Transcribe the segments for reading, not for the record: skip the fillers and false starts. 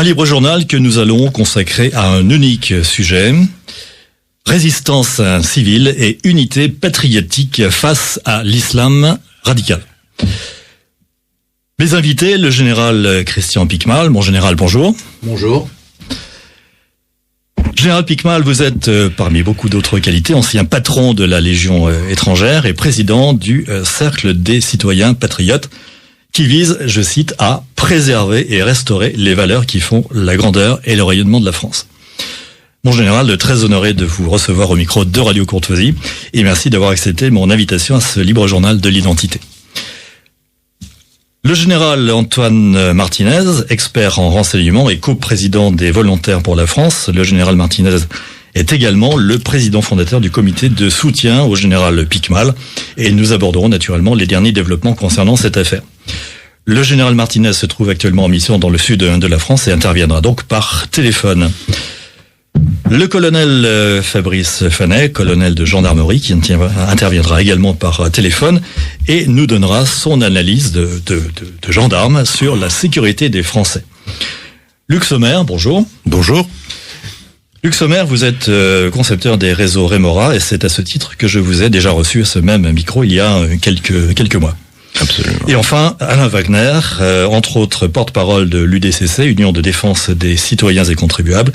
libre journal que nous allons consacrer à un unique sujet. Résistance civile et unité patriotique face à l'islam radical. Mes invités, le général Christian Piquemal. Mon général, bonjour. Bonjour. Général Piquemal, vous êtes, parmi beaucoup d'autres qualités, ancien patron de la Légion étrangère et président du Cercle des citoyens patriotes qui vise, je cite, à préserver et restaurer les valeurs qui font la grandeur et le rayonnement de la France. Mon général, très honoré de vous recevoir au micro de Radio Courtoisie et merci d'avoir accepté mon invitation à ce libre journal de l'identité. Le général Antoine Martinez, expert en renseignement et coprésident des Volontaires pour la France, le général Martinez est également le président fondateur du comité de soutien au général Piquemal et nous aborderons naturellement les derniers développements concernant cette affaire. Le général Martinez se trouve actuellement en mission dans le sud de la France et interviendra donc par téléphone. Le colonel Fabrice Fanet, colonel de gendarmerie, qui interviendra également par téléphone et nous donnera son analyse de gendarme sur la sécurité des Français. Luc Sommer, bonjour. Bonjour. Luc Sommer, vous êtes concepteur des réseaux Rémora et c'est à ce titre que je vous ai déjà reçu à ce même micro il y a quelques mois. Absolument. Et enfin, Alain Wagner, entre autres porte-parole de l'UDCC, Union de défense des citoyens et contribuables,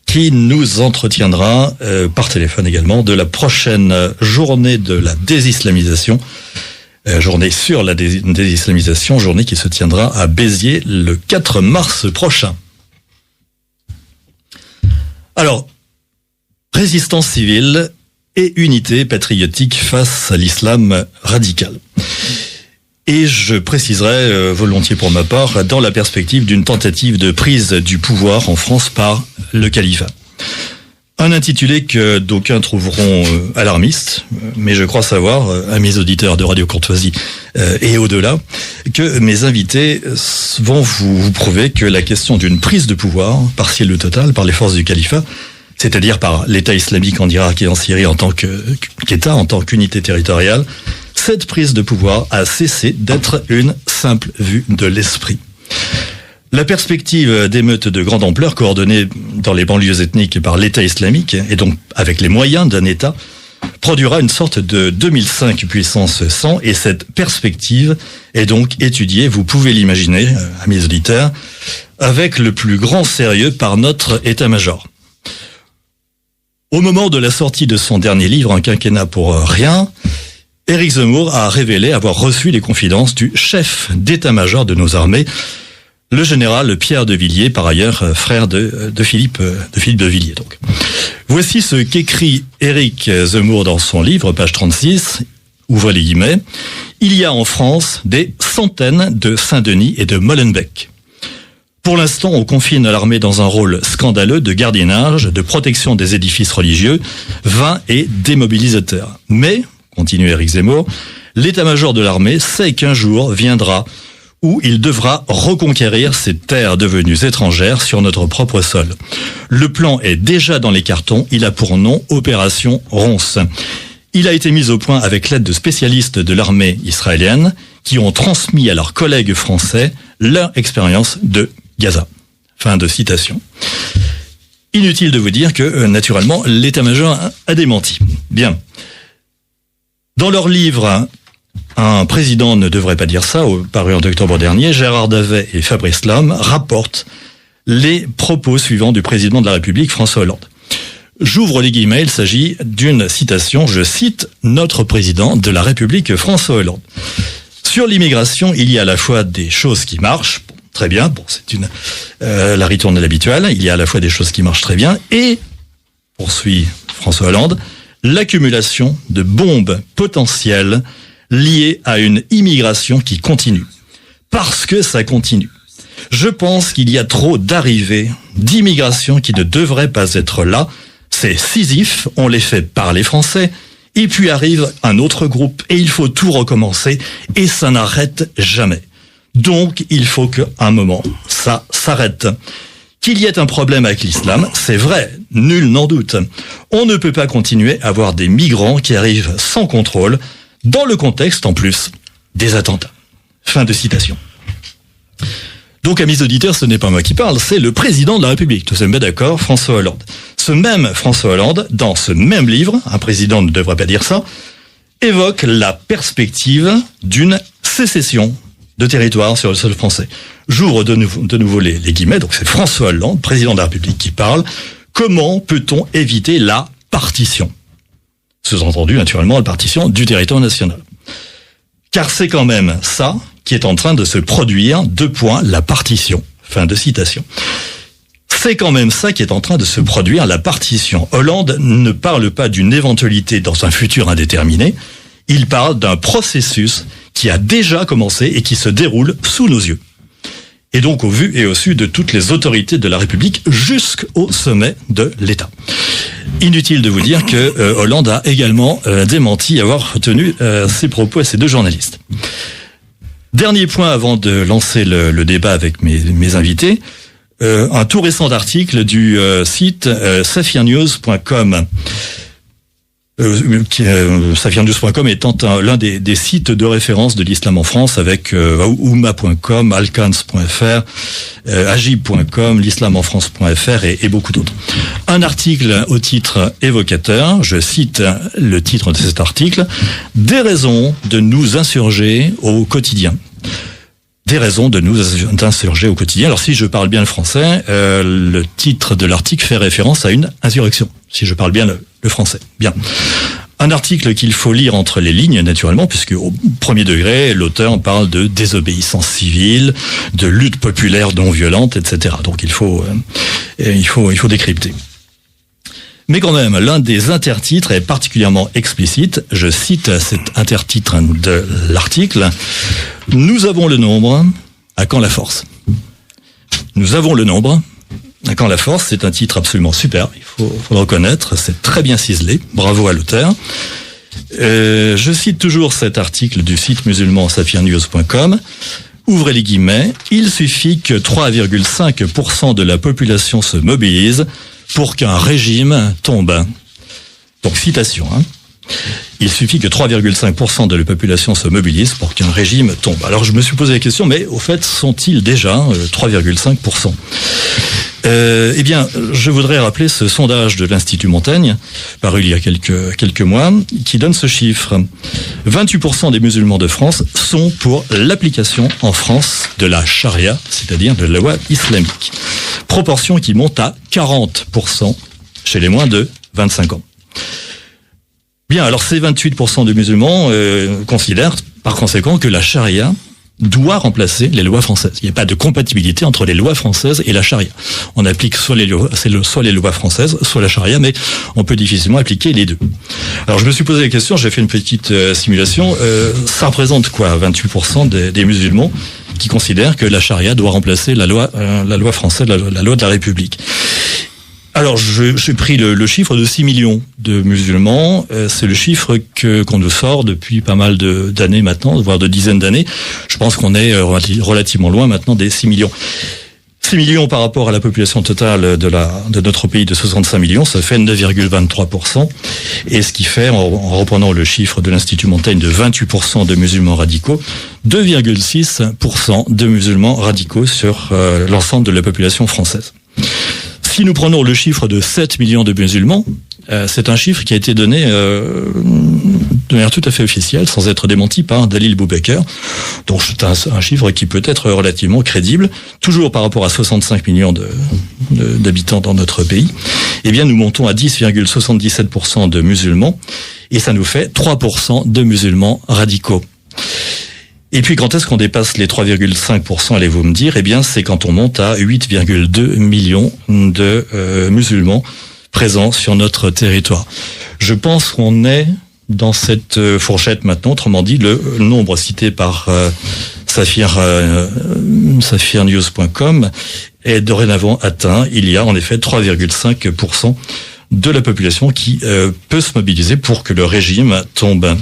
qui nous entretiendra par téléphone également de la prochaine journée de la désislamisation, journée sur la désislamisation, journée qui se tiendra à Béziers le 4 mars prochain. Alors, résistance civile et unité patriotique face à l'islam radical. Et je préciserai volontiers pour ma part dans la perspective d'une tentative de prise du pouvoir en France par le califat. Un intitulé que d'aucuns trouveront alarmiste, mais je crois savoir, à mes auditeurs de Radio Courtoisie et au-delà, que mes invités vont vous prouver que la question d'une prise de pouvoir, partielle ou totale, par les forces du califat, c'est-à-dire par l'État islamique en Irak et en Syrie en tant qu'État, en tant qu'unité territoriale, cette prise de pouvoir a cessé d'être une simple vue de l'esprit. La perspective d'émeutes de grande ampleur coordonnées dans les banlieues ethniques par l'État islamique, et donc avec les moyens d'un État, produira une sorte de 2005 puissance 100, et cette perspective est donc étudiée, vous pouvez l'imaginer, à mes auditeurs, avec le plus grand sérieux par notre état-major. Au moment de la sortie de son dernier livre, Un quinquennat pour rien, Éric Zemmour a révélé avoir reçu les confidences du chef d'état-major de nos armées, le général Pierre de Villiers, par ailleurs frère de Philippe de Villiers. Donc, voici ce qu'écrit Éric Zemmour dans son livre, page 36, ouvrez les guillemets. Il y a en France des centaines de Saint-Denis et de Molenbeek. Pour l'instant, on confine l'armée dans un rôle scandaleux de gardiennage, de protection des édifices religieux, vain et démobilisateur. Mais, continue Éric Zemmour, l'état-major de l'armée sait qu'un jour viendra où il devra reconquérir ces terres devenues étrangères sur notre propre sol. Le plan est déjà dans les cartons, il a pour nom Opération Ronce. Il a été mis au point avec l'aide de spécialistes de l'armée israélienne qui ont transmis à leurs collègues français leur expérience de Gaza. Fin de citation. Inutile de vous dire que, naturellement, l'état-major a démenti. Bien. Dans leur livre « Un président ne devrait pas dire ça », paru en octobre dernier, Gérard Davet et Fabrice Lhomme rapportent les propos suivants du président de la République, François Hollande. J'ouvre les guillemets, il s'agit d'une citation, je cite notre président de la République, François Hollande. Sur l'immigration, il y a à la fois des choses qui marchent, très bien, bon, c'est la ritournelle habituelle, il y a à la fois des choses qui marchent très bien, et, poursuit François Hollande, l'accumulation de bombes potentielles liées à une immigration qui continue. Parce que ça continue. Je pense qu'il y a trop d'arrivées d'immigration qui ne devraient pas être là. C'est Sisyphe, on les fait par les Français, et puis arrive un autre groupe, et il faut tout recommencer, et ça n'arrête jamais. Donc, il faut qu'à un moment, ça s'arrête. Qu'il y ait un problème avec l'islam, c'est vrai, nul n'en doute. On ne peut pas continuer à avoir des migrants qui arrivent sans contrôle, dans le contexte, en plus, des attentats. Fin de citation. Donc, amis auditeurs, ce n'est pas moi qui parle, c'est le président de la République. Nous sommes bien d'accord, François Hollande. Ce même François Hollande, dans ce même livre, un président ne devrait pas dire ça, évoque la perspective d'une sécession de territoire sur le sol français. J'ouvre de nouveau les guillemets, donc c'est François Hollande, président de la République, qui parle. Comment peut-on éviter la partition ? Sous-entendu, naturellement, la partition du territoire national. Car c'est quand même ça qui est en train de se produire, la partition. Fin de citation. C'est quand même ça qui est en train de se produire, la partition. Hollande ne parle pas d'une éventualité dans un futur indéterminé, il parle d'un processus qui a déjà commencé et qui se déroule sous nos yeux. Et donc au vu et au su de toutes les autorités de la République jusqu'au sommet de l'État. Inutile de vous dire que Hollande a également démenti avoir tenu ses propos à ces deux journalistes. Dernier point avant de lancer le débat avec mes invités, un tout récent article du site safirnews.com. Safirnews.com étant l'un des sites de référence de l'islam en France avec oumma.com, alkans.fr, agib.com, l'islaменfrance.fr et beaucoup d'autres. Un article au titre évocateur, je cite le titre de cet article, « Des raisons de nous insurger au quotidien ». Des raisons de nous insurger au quotidien. Alors si je parle bien le français, le titre de l'article fait référence à une insurrection, si je parle bien le français. Bien. Un article qu'il faut lire entre les lignes, naturellement, puisque au premier degré, l'auteur parle de désobéissance civile, de lutte populaire non violente, etc. Donc il faut décrypter. Mais quand même, l'un des intertitres est particulièrement explicite. Je cite cet intertitre de l'article. « Nous avons le nombre, à quand la force ?» Nous avons le nombre, à quand la force ? C'est un titre absolument super, il faut le reconnaître, c'est très bien ciselé, bravo à l'auteur. Je cite toujours cet article du site musulman safirnews.com. Ouvrez les guillemets, « Il suffit que 3,5% de la population se mobilise pour qu'un régime tombe. » Donc, citation. Il suffit que 3,5% de la population se mobilise pour qu'un régime tombe. Alors, je me suis posé la question, mais au fait, sont-ils déjà 3,5% Eh bien, je voudrais rappeler ce sondage de l'Institut Montaigne, paru il y a quelques mois, qui donne ce chiffre. 28% des musulmans de France sont pour l'application en France de la charia, c'est-à-dire de la loi islamique. Proportion qui monte à 40% chez les moins de 25 ans. Bien, alors ces 28% de musulmans considèrent par conséquent que la charia doit remplacer les lois françaises. Il n'y a pas de compatibilité entre les lois françaises et la charia. On applique soit les lois françaises, soit la charia, mais on peut difficilement appliquer les deux. Alors je me suis posé la question, j'ai fait une petite simulation. Ça représente quoi, 28% des musulmans qui considèrent que la charia doit remplacer la loi française, la loi de la République. Alors, j'ai pris le chiffre de 6 millions de musulmans. C'est le chiffre qu'on nous sort depuis pas mal d'années maintenant, voire de dizaines d'années. Je pense qu'on est relativement loin maintenant des 6 millions. 6 millions par rapport à la population totale de notre pays de 65 millions, ça fait 9,23%. Et ce qui fait, en reprenant le chiffre de l'Institut Montaigne de 28% de musulmans radicaux, 2,6% de musulmans radicaux sur l'ensemble de la population française. Si nous prenons le chiffre de 7 millions de musulmans, c'est un chiffre qui a été donné de manière tout à fait officielle, sans être démenti par Dalil Boubaker. Donc c'est un chiffre qui peut être relativement crédible, toujours par rapport à 65 millions d'habitants dans notre pays. Eh bien, nous montons à 10,77% de musulmans, et ça nous fait 3% de musulmans radicaux. Et puis, quand est-ce qu'on dépasse les 3,5%, allez-vous me dire ? Eh bien, c'est quand on monte à 8,2 millions de musulmans présents sur notre territoire. Je pense qu'on est dans cette fourchette maintenant, autrement dit, le nombre cité par safirnews.com est dorénavant atteint. Il y a en effet 3,5% de la population qui peut se mobiliser pour que le régime tombe.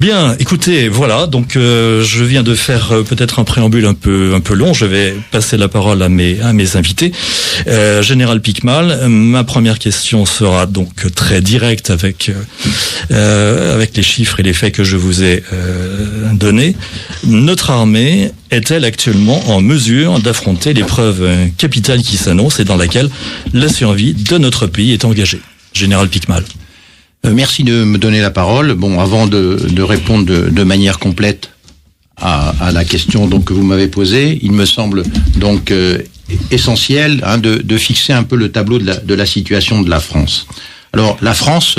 Bien, écoutez, voilà, donc je viens de faire peut-être un préambule un peu long. Je vais passer la parole à mes invités. Général Piquemal, ma première question sera donc très directe avec les chiffres et les faits que je vous ai donnés. Notre armée est-elle actuellement en mesure d'affronter l'épreuve capitale qui s'annonce et dans laquelle la survie de notre pays est engagée? Général Piquemal. Merci de me donner la parole. Bon, avant de répondre de manière complète à la question donc que vous m'avez posée, il me semble donc essentiel de fixer un peu le tableau de la situation de la France. Alors, la France,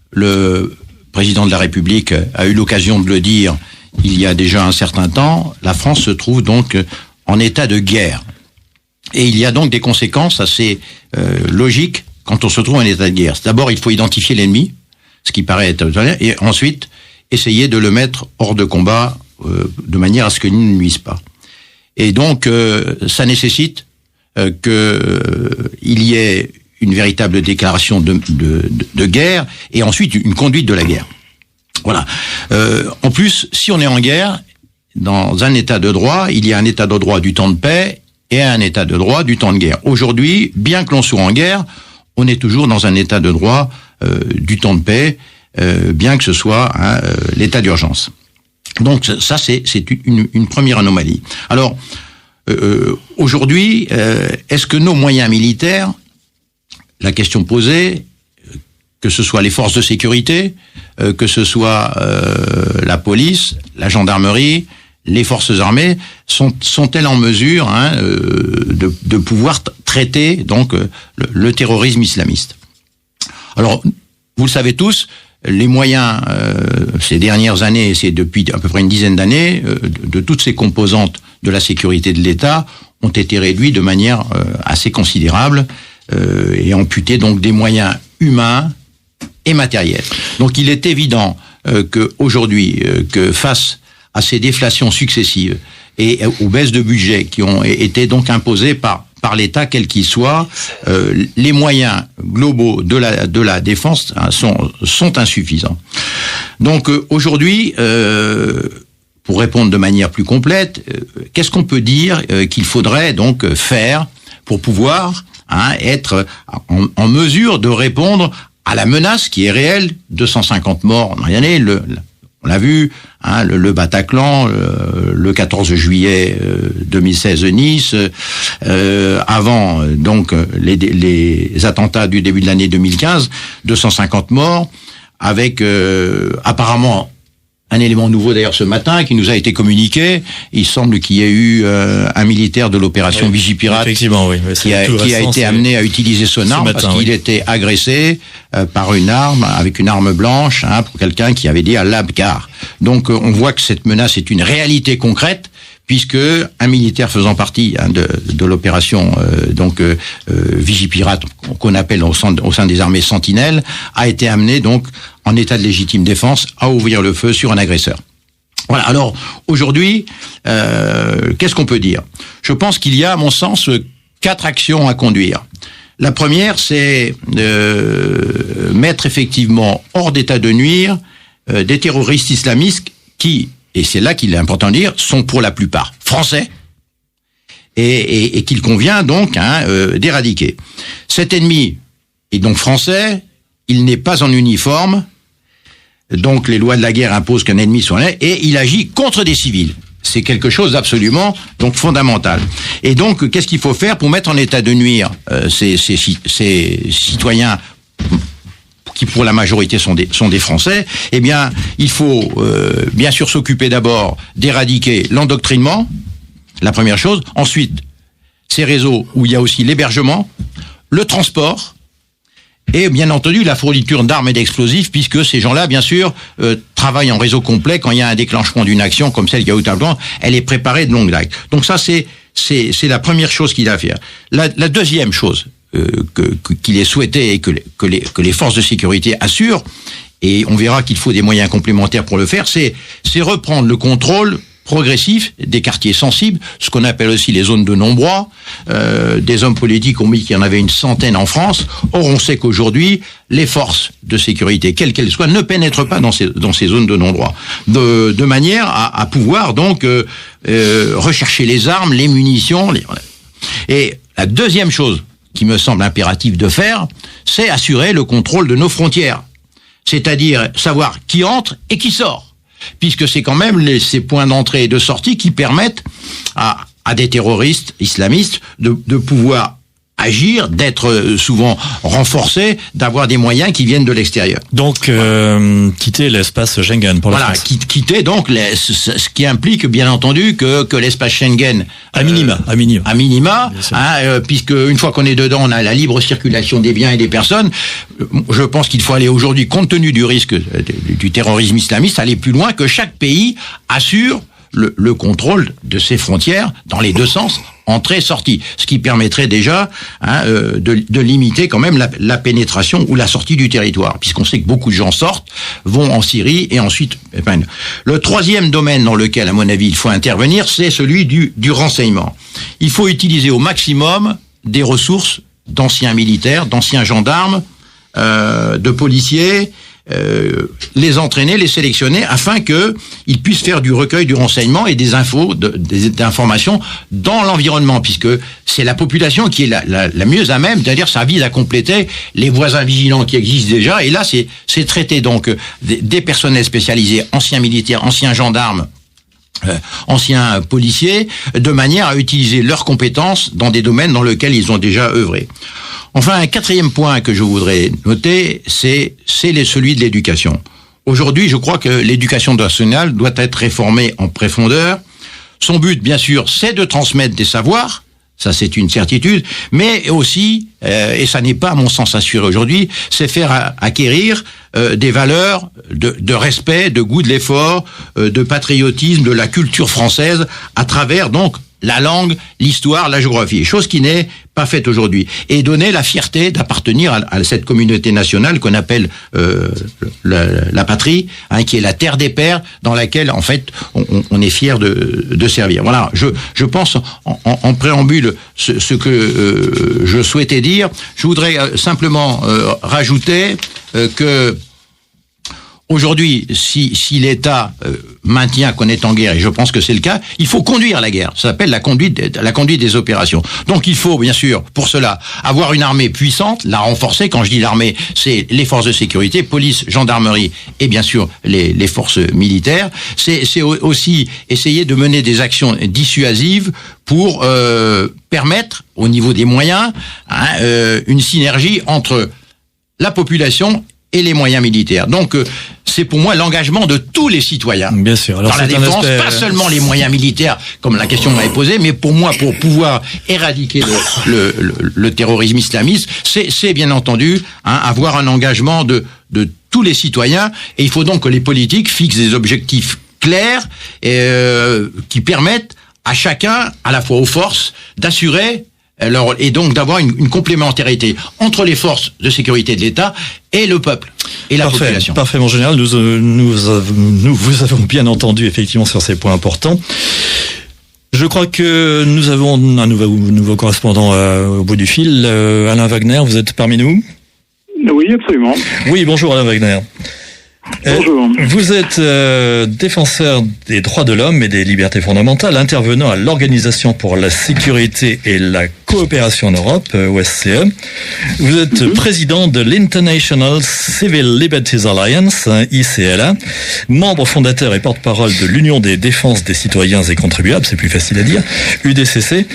le président de la République a eu l'occasion de le dire il y a déjà un certain temps, la France se trouve donc en état de guerre. Et il y a donc des conséquences assez logiques quand on se trouve en état de guerre. D'abord, il faut identifier l'ennemi, ce qui paraît être... Et ensuite, essayer de le mettre hors de combat de manière à ce qu'il ne nuise pas. Et donc, ça nécessite qu'il y ait une véritable déclaration de guerre et ensuite une conduite de la guerre. Voilà. En plus, si on est en guerre, dans un état de droit, il y a un état de droit du temps de paix et un état de droit du temps de guerre. Aujourd'hui, bien que l'on soit en guerre, on est toujours dans un état de droit du temps de paix, bien que ce soit l'état d'urgence. Donc ça, c'est une première anomalie. Alors, aujourd'hui, est-ce que nos moyens militaires, la question posée, que ce soit les forces de sécurité, que ce soit la police, la gendarmerie, les forces armées, sont-elles en mesure de pouvoir traiter donc le terrorisme islamiste? Alors, vous le savez tous, les moyens ces dernières années, c'est depuis à peu près une dizaine d'années, de toutes ces composantes de la sécurité de l'État ont été réduits de manière assez considérable et amputés donc des moyens humains et matériels. Donc il est évident qu'aujourd'hui, que face à ces déflations successives et aux baisses de budget qui ont été donc imposées par l'État, quel qu'il soit, les moyens globaux de la défense sont insuffisants. Donc aujourd'hui, pour répondre de manière plus complète, qu'est-ce qu'on peut dire qu'il faudrait donc faire pour pouvoir être en mesure de répondre à la menace qui est réelle, 250 morts en année, on l'a vu, le Bataclan, le 14 juillet 2016 Nice, avant donc les attentats du début de l'année 2015, 250 morts, avec apparemment un élément nouveau d'ailleurs ce matin qui nous a été communiqué. Il semble qu'il y ait eu un militaire de l'opération Vigipirate qui a été amené à utiliser son arme parce qu'il était agressé par une arme, avec une arme blanche, pour quelqu'un qui avait dit à l'Abgar. Donc on voit que cette menace est une réalité concrète, puisque un militaire faisant partie de l'opération Vigipirate, qu'on appelle au sein des armées Sentinelles, a été amené donc en état de légitime défense à ouvrir le feu sur un agresseur. Voilà. Alors aujourd'hui, qu'est-ce qu'on peut dire? Je pense qu'il y a, à mon sens, 4 actions à conduire. La première, c'est de mettre effectivement hors d'état de nuire des terroristes islamistes qui, et c'est là qu'il est important de dire, sont pour la plupart français et qu'il convient donc d'éradiquer. Cet ennemi est donc français, il n'est pas en uniforme, donc les lois de la guerre imposent qu'un ennemi soit là, et il agit contre des civils. C'est quelque chose d'absolument donc fondamental. Et donc, qu'est-ce qu'il faut faire pour mettre en état de nuire ces citoyens qui pour la majorité sont des Français? Eh bien, il faut bien sûr s'occuper d'abord d'éradiquer l'endoctrinement, la première chose. Ensuite, ces réseaux où il y a aussi l'hébergement, le transport, et bien entendu la fourniture d'armes et d'explosifs, puisque ces gens-là, bien sûr, travaillent en réseau complet. Quand il y a un déclenchement d'une action comme celle qu'il y a eu avant, elle est préparée de longue date. Donc ça, c'est la première chose qu'il a à faire. La deuxième chose qu'il est souhaité et que les forces de sécurité assurent, et on verra qu'il faut des moyens complémentaires pour le faire, c'est reprendre le contrôle progressif des quartiers sensibles, ce qu'on appelle aussi les zones de non-droit. Des hommes politiques ont mis qu'il y en avait une centaine en France. Or, on sait qu'aujourd'hui, les forces de sécurité, quelles qu'elles soient, ne pénètrent pas dans ces zones de non-droit, de manière à pouvoir donc rechercher les armes, les munitions. Et la deuxième chose qui me semble impératif de faire, c'est assurer le contrôle de nos frontières, c'est-à-dire savoir qui entre et qui sort, puisque c'est quand même ces points d'entrée et de sortie qui permettent à des terroristes islamistes de pouvoir agir, d'être souvent renforcés, d'avoir des moyens qui viennent de l'extérieur. Donc, quitter l'espace Schengen pour la France. Voilà, quitter donc ce qui implique bien entendu que l'espace Schengen à minima, puisque une fois qu'on est dedans, on a la libre circulation des biens et des personnes. Je pense qu'il faut aller aujourd'hui, compte tenu du risque du terrorisme islamiste, aller plus loin, que chaque pays assure le contrôle de ses frontières dans les deux sens, entrée-sortie, ce qui permettrait déjà de limiter quand même la pénétration ou la sortie du territoire, puisqu'on sait que beaucoup de gens sortent, vont en Syrie et ensuite... Le troisième domaine dans lequel, à mon avis, il faut intervenir, c'est celui du renseignement. Il faut utiliser au maximum des ressources d'anciens militaires, d'anciens gendarmes, de policiers, les entraîner, les sélectionner, afin qu'ils puissent faire du recueil du renseignement et des informations dans l'environnement, puisque c'est la population qui est la mieux à même, c'est-à-dire ça vise à compléter les voisins vigilants qui existent déjà, et là c'est traité donc des personnels spécialisés, anciens militaires, anciens gendarmes, anciens policiers, de manière à utiliser leurs compétences dans des domaines dans lesquels ils ont déjà œuvré. Enfin, un quatrième point que je voudrais noter, c'est celui de l'éducation. Aujourd'hui, je crois que l'éducation nationale doit être réformée en profondeur. Son but, bien sûr, c'est de transmettre des savoirs, ça c'est une certitude, mais aussi, et ça n'est pas à mon sens assuré aujourd'hui, c'est faire acquérir des valeurs de respect, de goût de l'effort, de patriotisme, de la culture française, à travers donc la langue, l'histoire, la géographie, chose qui n'est pas faite aujourd'hui, et donner la fierté d'appartenir à cette communauté nationale qu'on appelle la patrie, qui est la terre des pères, dans laquelle en fait on est fier de servir. Voilà, je pense en préambule ce que je souhaitais dire. Je voudrais simplement rajouter que aujourd'hui, si l'État maintient qu'on est en guerre, et je pense que c'est le cas, il faut conduire la guerre. Ça s'appelle la conduite des opérations. Donc il faut, bien sûr, pour cela, avoir une armée puissante, la renforcer. Quand je dis l'armée, c'est les forces de sécurité, police, gendarmerie et bien sûr les forces militaires. C'est aussi essayer de mener des actions dissuasives pour permettre, au niveau des moyens, une synergie entre la population et les moyens militaires. Donc, c'est pour moi l'engagement de tous les citoyens. Bien sûr. Alors, dans la défense, pas seulement les moyens militaires, comme la question m'avait posée, mais pour moi, pour pouvoir éradiquer le terrorisme islamiste, c'est bien entendu avoir un engagement de tous les citoyens, et il faut donc que les politiques fixent des objectifs clairs qui permettent à chacun, à la fois aux forces, d'assurer et donc d'avoir une complémentarité entre les forces de sécurité de l'État et le peuple et la population. Parfait, mon général. Nous vous avons bien entendu effectivement sur ces points importants. Je crois que nous avons un nouveau correspondant au bout du fil. Alain Wagner, vous êtes parmi nous ? Oui, absolument. Oui, bonjour Alain Wagner. Bonjour. Vous êtes défenseur des droits de l'homme et des libertés fondamentales, intervenant à l'Organisation pour la sécurité et la coopération en Europe, OSCE. Vous êtes président de l'International Civil Liberties Alliance, ICLA, membre fondateur et porte-parole de l'Union des défenses des citoyens et contribuables, c'est plus facile à dire, UDCC,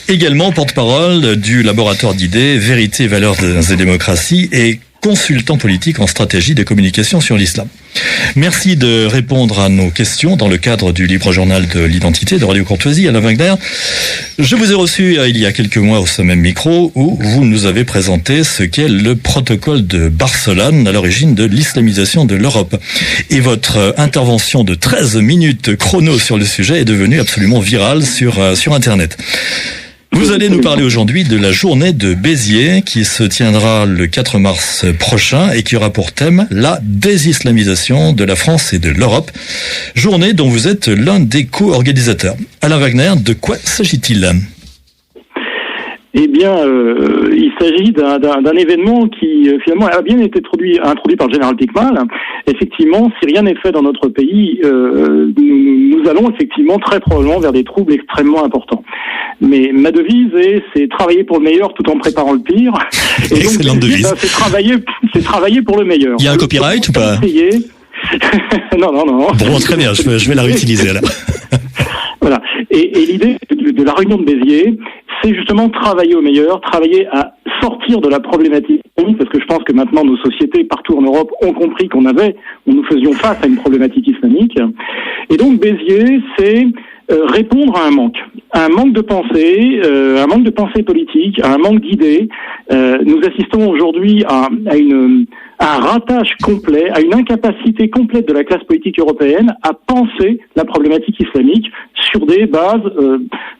également porte-parole du laboratoire d'idées Vérité, Valeurs et Démocratie et consultant politique en stratégie de communication sur l'islam. Merci de répondre à nos questions dans le cadre du Libre Journal de l'Identité de Radio Courtoisie. Alain Wagner, je vous ai reçu il y a quelques mois au même micro où vous nous avez présenté ce qu'est le protocole de Barcelone à l'origine de l'islamisation de l'Europe. Et votre intervention de 13 minutes chrono sur le sujet est devenue absolument virale sur Internet. Vous allez nous parler aujourd'hui de la journée de Béziers qui se tiendra le 4 mars prochain et qui aura pour thème la désislamisation de la France et de l'Europe. Journée dont vous êtes l'un des co-organisateurs. Alain Wagner, de quoi s'agit-il ? Eh bien, il s'agit d'un événement qui finalement a bien été introduit par le général Dickmann. Effectivement, si rien n'est fait dans notre pays, nous allons effectivement très probablement vers des troubles extrêmement importants. Mais ma devise c'est travailler pour le meilleur tout en préparant le pire. Et donc, excellente devise. C'est travailler pour le meilleur. Il y a un copyright ou pas ? Non. Bon, très bien, je vais la réutiliser là. Voilà. Et l'idée de la réunion de Béziers, c'est justement travailler au meilleur, travailler à sortir de la problématique, parce que je pense que maintenant nos sociétés partout en Europe ont compris nous faisions face à une problématique islamique. Et donc Béziers, c'est répondre à un manque de pensée politique, à un manque d'idées. Nous assistons aujourd'hui à un ratage complet, à une incapacité complète de la classe politique européenne à penser la problématique islamique sur des bases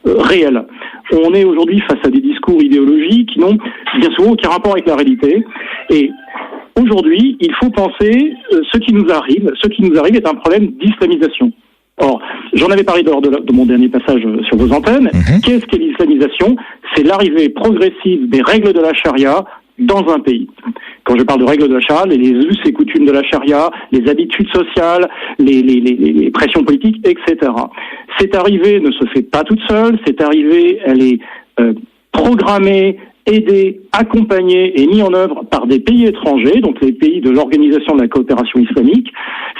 réelles. On est aujourd'hui face à des discours idéologiques qui n'ont bien souvent aucun rapport avec la réalité. Et aujourd'hui, il faut penser ce qui nous arrive. Ce qui nous arrive est un problème d'islamisation. Or, j'en avais parlé lors de mon dernier passage sur vos antennes. Qu'est-ce qu'est l'islamisation ? C'est l'arrivée progressive des règles de la charia dans un pays. Quand je parle de règles de la charia, les us et coutumes de la charia, les habitudes sociales, les pressions politiques, etc. Cette arrivée ne se fait pas toute seule. Cette arrivée, elle est programmée, aidée, accompagnée et mise en œuvre par des pays étrangers, donc les pays de l'Organisation de la coopération islamique.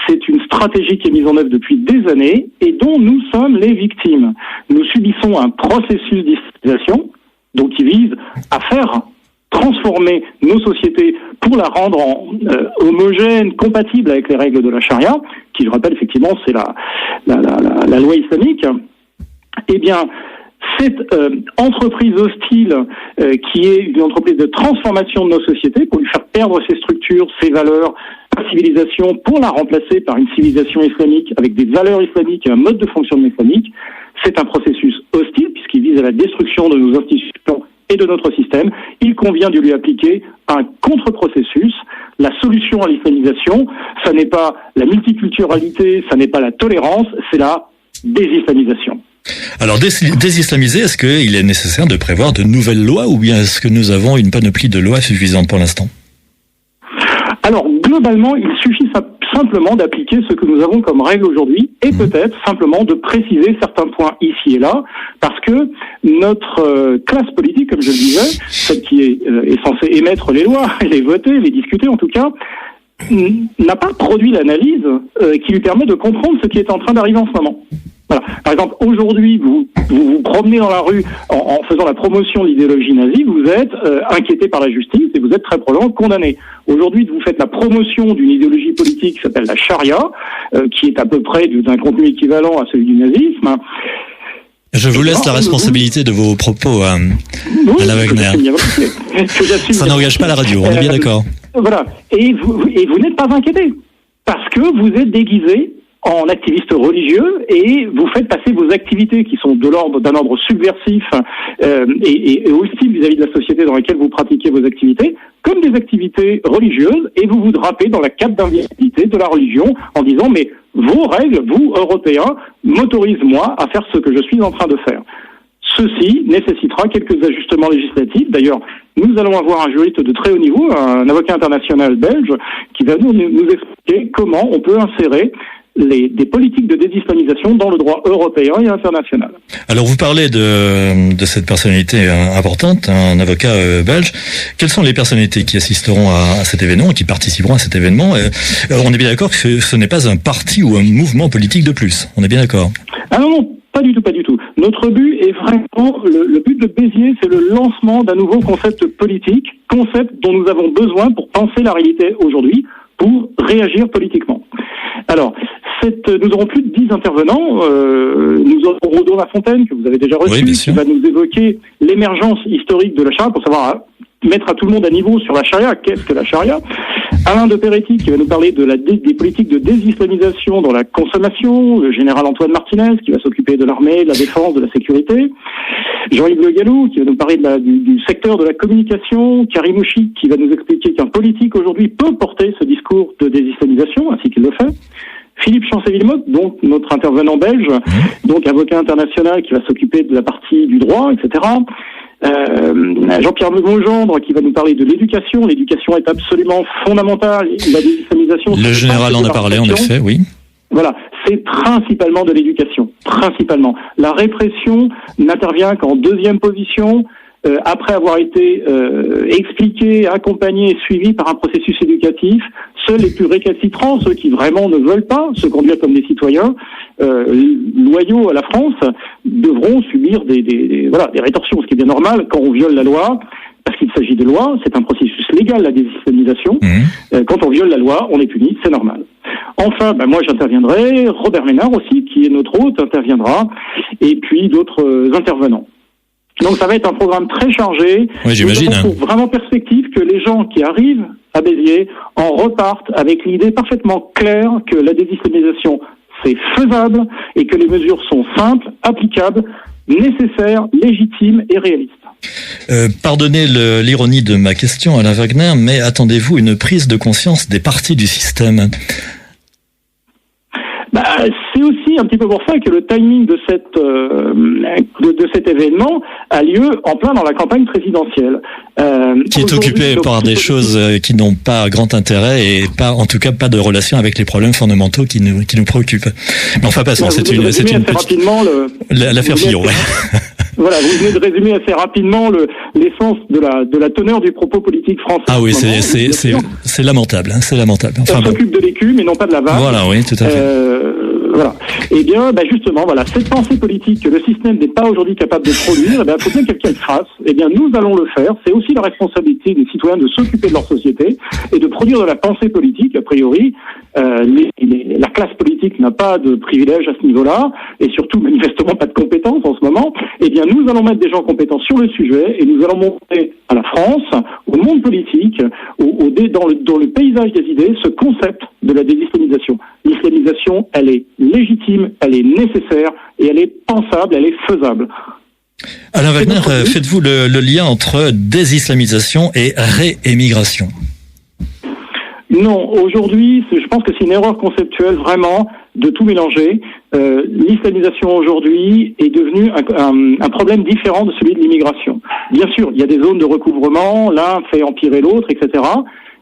C'est une stratégie qui est mise en œuvre depuis des années et dont nous sommes les victimes. Nous subissons un processus d'islamisation, donc qui vise à faire transformer nos sociétés pour la rendre homogène, compatible avec les règles de la charia, qui, je rappelle, effectivement, c'est la loi islamique. Eh bien, cette entreprise hostile, qui est une entreprise de transformation de nos sociétés, pour lui faire perdre ses structures, ses valeurs, sa civilisation, pour la remplacer par une civilisation islamique avec des valeurs islamiques et un mode de fonctionnement islamique, c'est un processus hostile, puisqu'il vise à la destruction de nos institutions et de notre système. Il convient de lui appliquer un contre-processus. La solution à l'islamisation, ça n'est pas la multiculturalité, ça n'est pas la tolérance, c'est la désislamisation. Alors, désislamiser, est-ce qu'il est nécessaire de prévoir de nouvelles lois ou bien est-ce que nous avons une panoplie de lois suffisante pour l'instant ? Alors, globalement, il suffit simplement d'appliquer ce que nous avons comme règle aujourd'hui et peut-être simplement de préciser certains points ici et là, parce que notre classe politique, comme je le disais, celle qui est censée émettre les lois, les voter, les discuter en tout cas, n'a pas produit l'analyse qui lui permet de comprendre ce qui est en train d'arriver en ce moment. Voilà. Par exemple, aujourd'hui, vous promenez dans la rue en faisant la promotion de l'idéologie nazie, vous êtes inquiété par la justice et vous êtes très probablement condamné. Aujourd'hui, vous faites la promotion d'une idéologie politique qui s'appelle la charia, qui est à peu près d'un contenu équivalent à celui du nazisme. Je vous laisse la responsabilité de vos propos, Alain Wagner. Ça n'engage pas la radio, on est bien d'accord. Voilà. Et vous n'êtes pas inquiété, parce que vous êtes déguisé en activiste religieux et vous faites passer vos activités qui sont d'un ordre subversif et hostile vis-à-vis de la société dans laquelle vous pratiquez vos activités comme des activités religieuses et vous drapez dans la cape d'inviolabilité de la religion en disant mais vos règles, vous Européens, m'autorisent moi à faire ce que je suis en train de faire. Ceci nécessitera quelques ajustements législatifs. D'ailleurs, nous allons avoir un juriste de très haut niveau, un avocat international belge, qui va nous expliquer comment on peut insérer des politiques de désislamisation dans le droit européen et international. Alors vous parlez de cette personnalité importante, un avocat belge. Quelles sont les personnalités qui assisteront à cet événement, qui participeront à cet événement ? On est bien d'accord que ce n'est pas un parti ou un mouvement politique de plus. On est bien d'accord ? Ah non, pas du tout. Notre but est vraiment, le but de Béziers, c'est le lancement d'un nouveau concept politique, concept dont nous avons besoin pour penser la réalité aujourd'hui, pour réagir politiquement. Alors, nous aurons plus de 10 intervenants. Nous aurons Rodon Lafontaine, que vous avez déjà reçu, qui va nous évoquer l'émergence historique de la charia, pour savoir mettre à tout le monde à niveau sur la charia. Qu'est-ce que la charia ? Alain de Peretti qui va nous parler des politiques de désislamisation dans la consommation, le général Antoine Martinez qui va s'occuper de l'armée, de la défense, de la sécurité, Jean-Yves Le Gallou qui va nous parler du secteur de la communication, Karim Ouchik qui va nous expliquer qu'un politique aujourd'hui peut porter ce discours de désislamisation, ainsi qu'il le fait, Philippe Chancey-Villemotte, donc notre intervenant belge, donc avocat international qui va s'occuper de la partie du droit, etc. Jean-Pierre Legendre qui va nous parler de l'éducation. L'éducation est absolument fondamentale. La désislamisation. Le général en a parlé, en effet, oui. Voilà, c'est principalement de l'éducation, principalement. La répression n'intervient qu'en deuxième position, après avoir été expliqué, accompagné et suivi par un processus éducatif. Seuls les plus récalcitrants, ceux qui vraiment ne veulent pas se conduire comme des citoyens loyaux à la France, devront subir des rétorsions, ce qui est bien normal quand on viole la loi, parce qu'il s'agit de loi, c'est un processus légal, la désislamisation. Quand on viole la loi, on est puni, c'est normal. Enfin, moi j'interviendrai, Robert Ménard aussi, qui est notre hôte, interviendra, et puis d'autres intervenants. Donc ça va être un programme très chargé. Oui, j'imagine. Pour vraiment perspective que les gens qui arrivent à Béziers en repartent avec l'idée parfaitement claire que la désislamisation c'est faisable et que les mesures sont simples, applicables, nécessaires, légitimes et réalistes. Pardonnez l'ironie de ma question, Alain Wagner, mais attendez-vous une prise de conscience des partis du système ? C'est aussi un petit peu pour ça que le timing de cet événement a lieu en plein dans la campagne présidentielle. Qui est occupé par des choses qui n'ont pas grand intérêt et pas, en tout cas, pas de relation avec les problèmes fondamentaux qui nous préoccupent. Mais enfin, passons, c'est une l'affaire Fillon. Voilà, vous venez de résumer assez rapidement l'essence de la teneur du propos politique français. Ah oui, c'est lamentable, hein, c'est lamentable. Enfin, on s'occupe de l'écume mais non pas de la vache. Voilà, oui, tout à fait. Voilà. Eh bien, justement, voilà, cette pensée politique que le système n'est pas aujourd'hui capable de produire, il faut bien que quelqu'un le fasse. Eh bien, nous allons le faire. C'est aussi la responsabilité des citoyens de s'occuper de leur société et de produire de la pensée politique. A priori, la classe politique n'a pas de privilège à ce niveau-là et surtout, manifestement, pas de compétences en ce moment. Eh bien, nous allons mettre des gens compétents sur le sujet et nous allons montrer à la France, au monde politique, dans le paysage des idées, ce concept de la désislamisation. L'islamisation, elle est légitime, elle est nécessaire et elle est pensable, elle est faisable. Alain Wagner, faites-vous le lien entre désislamisation et réémigration ? Non, aujourd'hui, je pense que c'est une erreur conceptuelle vraiment de tout mélanger. L'islamisation aujourd'hui est devenue un problème différent de celui de l'immigration. Bien sûr, il y a des zones de recouvrement, l'un fait empirer l'autre, etc.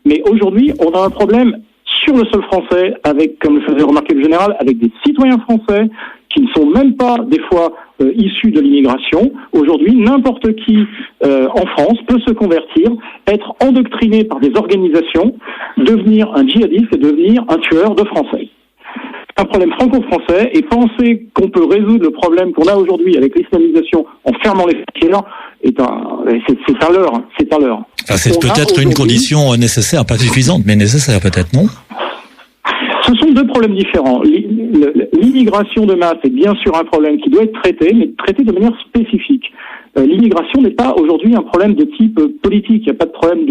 Mais aujourd'hui, on a un problème sur le sol français, avec, comme le faisait remarquer le général, avec des citoyens français qui ne sont même pas, des fois, issus de l'immigration. Aujourd'hui, n'importe qui en France peut se convertir, être endoctriné par des organisations, devenir un djihadiste et devenir un tueur de Français. Un problème franco-français, et penser qu'on peut résoudre le problème qu'on a aujourd'hui avec l'islamisation en fermant les frontières, c'est un leurre. Enfin, c'est peut-être une condition nécessaire, pas suffisante, mais nécessaire peut-être, non ? Ce sont deux problèmes différents. L'immigration de masse est bien sûr un problème qui doit être traité, mais traité de manière spécifique. L'immigration n'est pas aujourd'hui un problème de type politique. Il n'y a pas de problème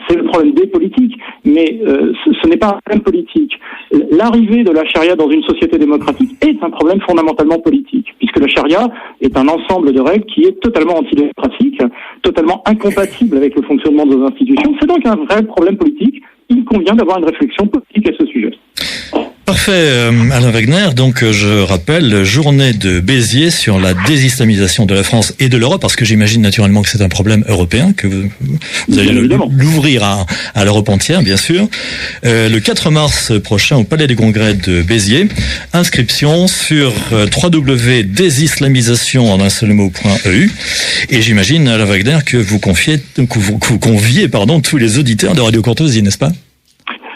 c'est le problème des politiques, mais ce n'est pas un problème politique. L'arrivée de la charia dans une société démocratique est un problème fondamentalement politique, puisque la charia est un ensemble de règles qui est totalement antidémocratique, totalement incompatible avec le fonctionnement de nos institutions. C'est donc un vrai problème politique. Il convient d'avoir une réflexion politique à ce sujet. Parfait, Alain Wagner. Donc, je rappelle, journée de Béziers sur la désislamisation de la France et de l'Europe, parce que j'imagine naturellement que c'est un problème européen, que vous allez l'ouvrir à l'Europe entière, bien sûr. Le 4 mars prochain au Palais des Congrès de Béziers. Inscription sur www.désislamisation en un seul mot.eu. Et j'imagine, Alain Wagner, que vous conviez, tous les auditeurs de Radio Courtoisie, n'est-ce pas?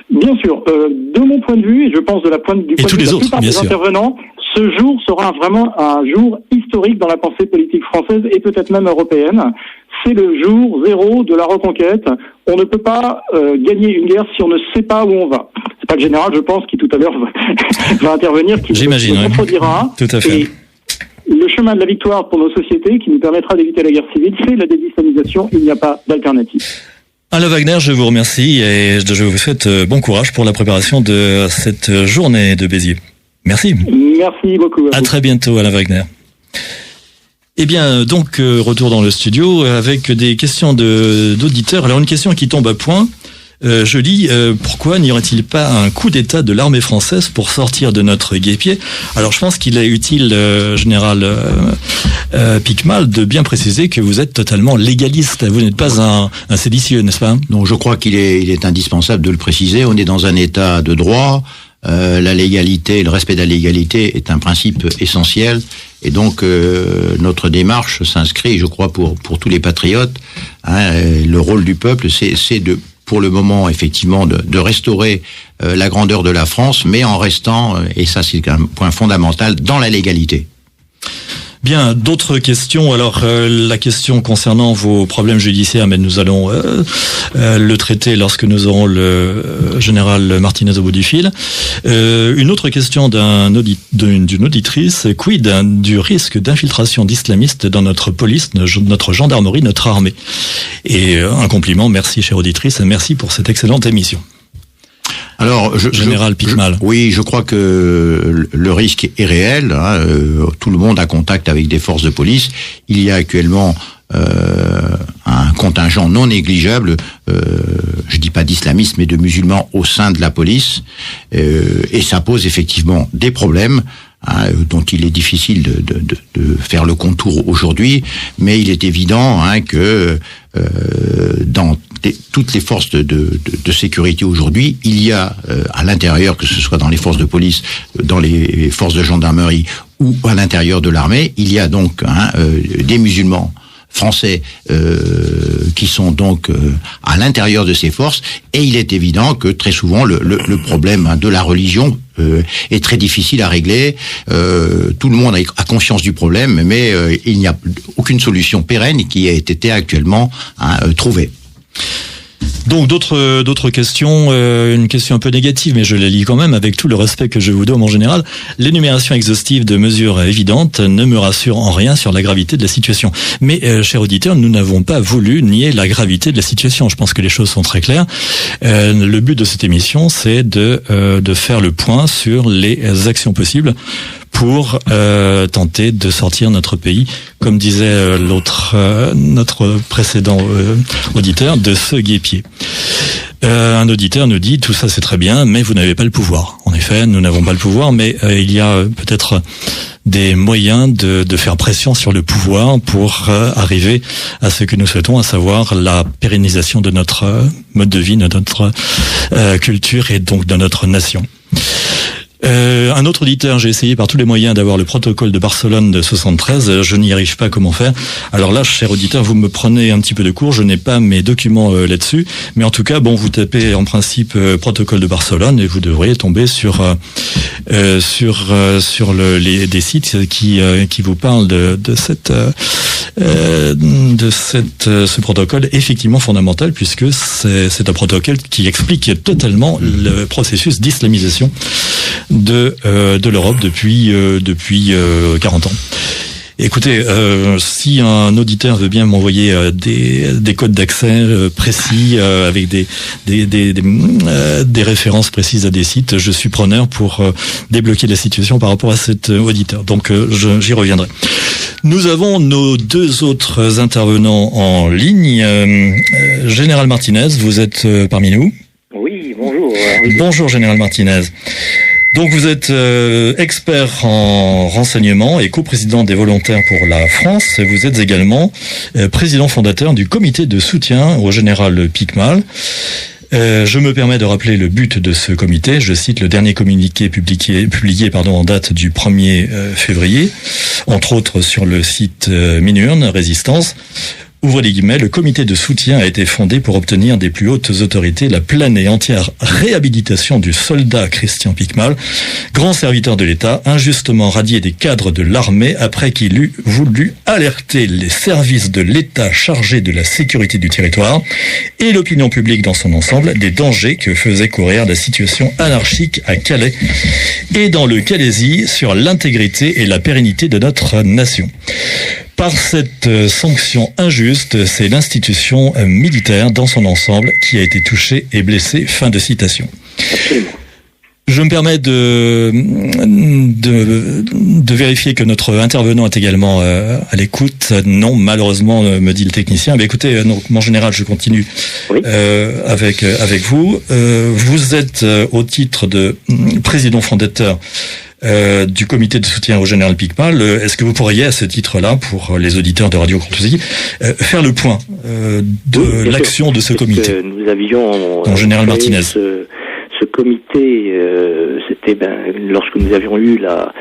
Bien sûr. De mon point de vue, et je pense du point de vue de la plupart des intervenants, ce jour sera vraiment un jour historique dans la pensée politique française et peut-être même européenne. C'est le jour zéro de la reconquête. On ne peut pas gagner une guerre si on ne sait pas où on va. C'est pas le général, je pense, qui tout à l'heure va intervenir, qui le contredira. Tout à fait. Et le chemin de la victoire pour nos sociétés, qui nous permettra d'éviter la guerre civile, c'est la désislamisation. Il n'y a pas d'alternative. Alain Wagner, je vous remercie et je vous souhaite bon courage pour la préparation de cette journée de Béziers. Merci. Merci beaucoup. À très bientôt, Alain Wagner. Eh bien, donc, retour dans le studio avec des questions d'auditeurs. Alors, une question qui tombe à point. Je lis, pourquoi n'y aurait-il pas un coup d'État de l'armée française pour sortir de notre guêpier? Alors je pense qu'il est utile, général Picmal, de bien préciser que vous êtes totalement légaliste. Vous n'êtes pas un séditieux, n'est-ce pas? Non, je crois qu'il est indispensable de le préciser. On est dans un État de droit. La légalité, le respect de la légalité est un principe essentiel. Et donc notre démarche s'inscrit, je crois, pour tous les patriotes. Le rôle du peuple, c'est de, pour le moment, effectivement, de restaurer la grandeur de la France, mais en restant, et ça c'est un point fondamental, dans la légalité. Bien, d'autres questions. Alors, la question concernant vos problèmes judiciaires, mais nous allons le traiter lorsque nous aurons le général Martinez au bout du fil. Une autre question d'une auditrice. Quid du risque d'infiltration d'islamistes dans notre police, notre gendarmerie, notre armée? Et un compliment, merci chère auditrice, et merci pour cette excellente émission. Alors, Général Picmal. Oui, je crois que le risque est réel. Tout le monde a contact avec des forces de police. Il y a actuellement un contingent non négligeable, je dis pas d'islamistes, mais de musulmans au sein de la police. Et ça pose effectivement des problèmes. Dont il est difficile de faire le contour aujourd'hui, mais il est évident que dans toutes les forces de sécurité aujourd'hui, il y a à l'intérieur, que ce soit dans les forces de police, dans les forces de gendarmerie ou à l'intérieur de l'armée, il y a donc des musulmans français qui sont donc à l'intérieur de ces forces, et il est évident que très souvent le problème de la religion est très difficile à régler. Tout le monde a conscience du problème, mais il n'y a aucune solution pérenne qui a été actuellement trouvée. Donc d'autres questions, une question un peu négative, mais je la lis quand même avec tout le respect que je vous donne en général. L'énumération exhaustive de mesures évidentes ne me rassure en rien sur la gravité de la situation. Mais, chers auditeurs, nous n'avons pas voulu nier la gravité de la situation. Je pense que les choses sont très claires. Le but de cette émission, c'est de faire le point sur les actions possibles pour tenter de sortir notre pays, comme disait notre précédent auditeur, de ce guêpier. Un auditeur nous dit, tout ça c'est très bien, mais vous n'avez pas le pouvoir. En effet, nous n'avons pas le pouvoir, mais il y a peut-être des moyens de faire pression sur le pouvoir pour arriver à ce que nous souhaitons, à savoir la pérennisation de notre mode de vie, de notre culture et donc de notre nation. Un autre auditeur, j'ai essayé par tous les moyens d'avoir le protocole de Barcelone de 73, je n'y arrive pas, comment faire? Alors là, cher auditeur, vous me prenez un petit peu de cours, je n'ai pas mes documents là-dessus, mais en tout cas, bon, vous tapez en principe protocole de Barcelone et vous devriez tomber sur des sites qui vous parlent de ce protocole effectivement fondamental, puisque c'est un protocole qui explique totalement le processus d'islamisation de l'Europe depuis 40 ans. Écoutez, si un auditeur veut bien m'envoyer des codes d'accès précis avec des références précises à des sites, je suis preneur pour débloquer la situation par rapport à cet auditeur. Donc j'y reviendrai. Nous avons nos deux autres intervenants en ligne. Général Martinez, vous êtes parmi nous? Oui, bonjour. Bonjour Général Martinez. Donc vous êtes expert en renseignement et coprésident des volontaires pour la France. Vous êtes également président fondateur du comité de soutien au général Picmal. Je me permets de rappeler le but de ce comité. Je cite le dernier communiqué publié en date du 1er février, entre autres sur le site Minurne Résistance. Ouvrez les guillemets, le comité de soutien a été fondé pour obtenir des plus hautes autorités la pleine et entière réhabilitation du soldat Christian Picmal, grand serviteur de l'État, injustement radié des cadres de l'armée après qu'il eut voulu alerter les services de l'État chargés de la sécurité du territoire et l'opinion publique dans son ensemble des dangers que faisait courir la situation anarchique à Calais et dans le Calaisis sur l'intégrité et la pérennité de notre nation. Par cette sanction injuste, c'est l'institution militaire dans son ensemble qui a été touchée et blessée. Fin de citation. Absolument. Je me permets de vérifier que notre intervenant est également à l'écoute. Non, malheureusement, me dit le technicien. Mais écoutez, donc, en général, je continue avec vous. Vous êtes au titre de président fondateur du comité de soutien au général Picmal. Est-ce que vous pourriez, à ce titre-là, pour les auditeurs de Radio Courtoisie, faire le point de l'action de ce comité? Nous avions général Martinez. Ce comité, c'était lorsque nous avions eu la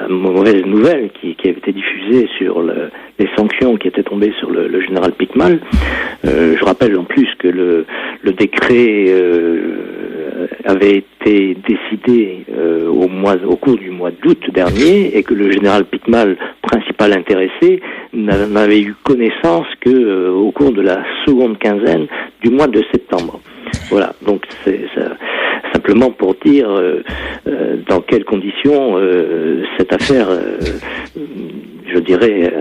mauvaise nouvelle qui avait été diffusée sur les sanctions qui étaient tombées sur le général Picmal. Je rappelle en plus que le décret avait été décidé au cours du mois d'août dernier et que le général Picmal, principal intéressé, n'avait eu connaissance que au cours de la seconde quinzaine du mois de septembre. Voilà, donc c'est ça, simplement pour dire dans quelles conditions cette affaire, je dirais,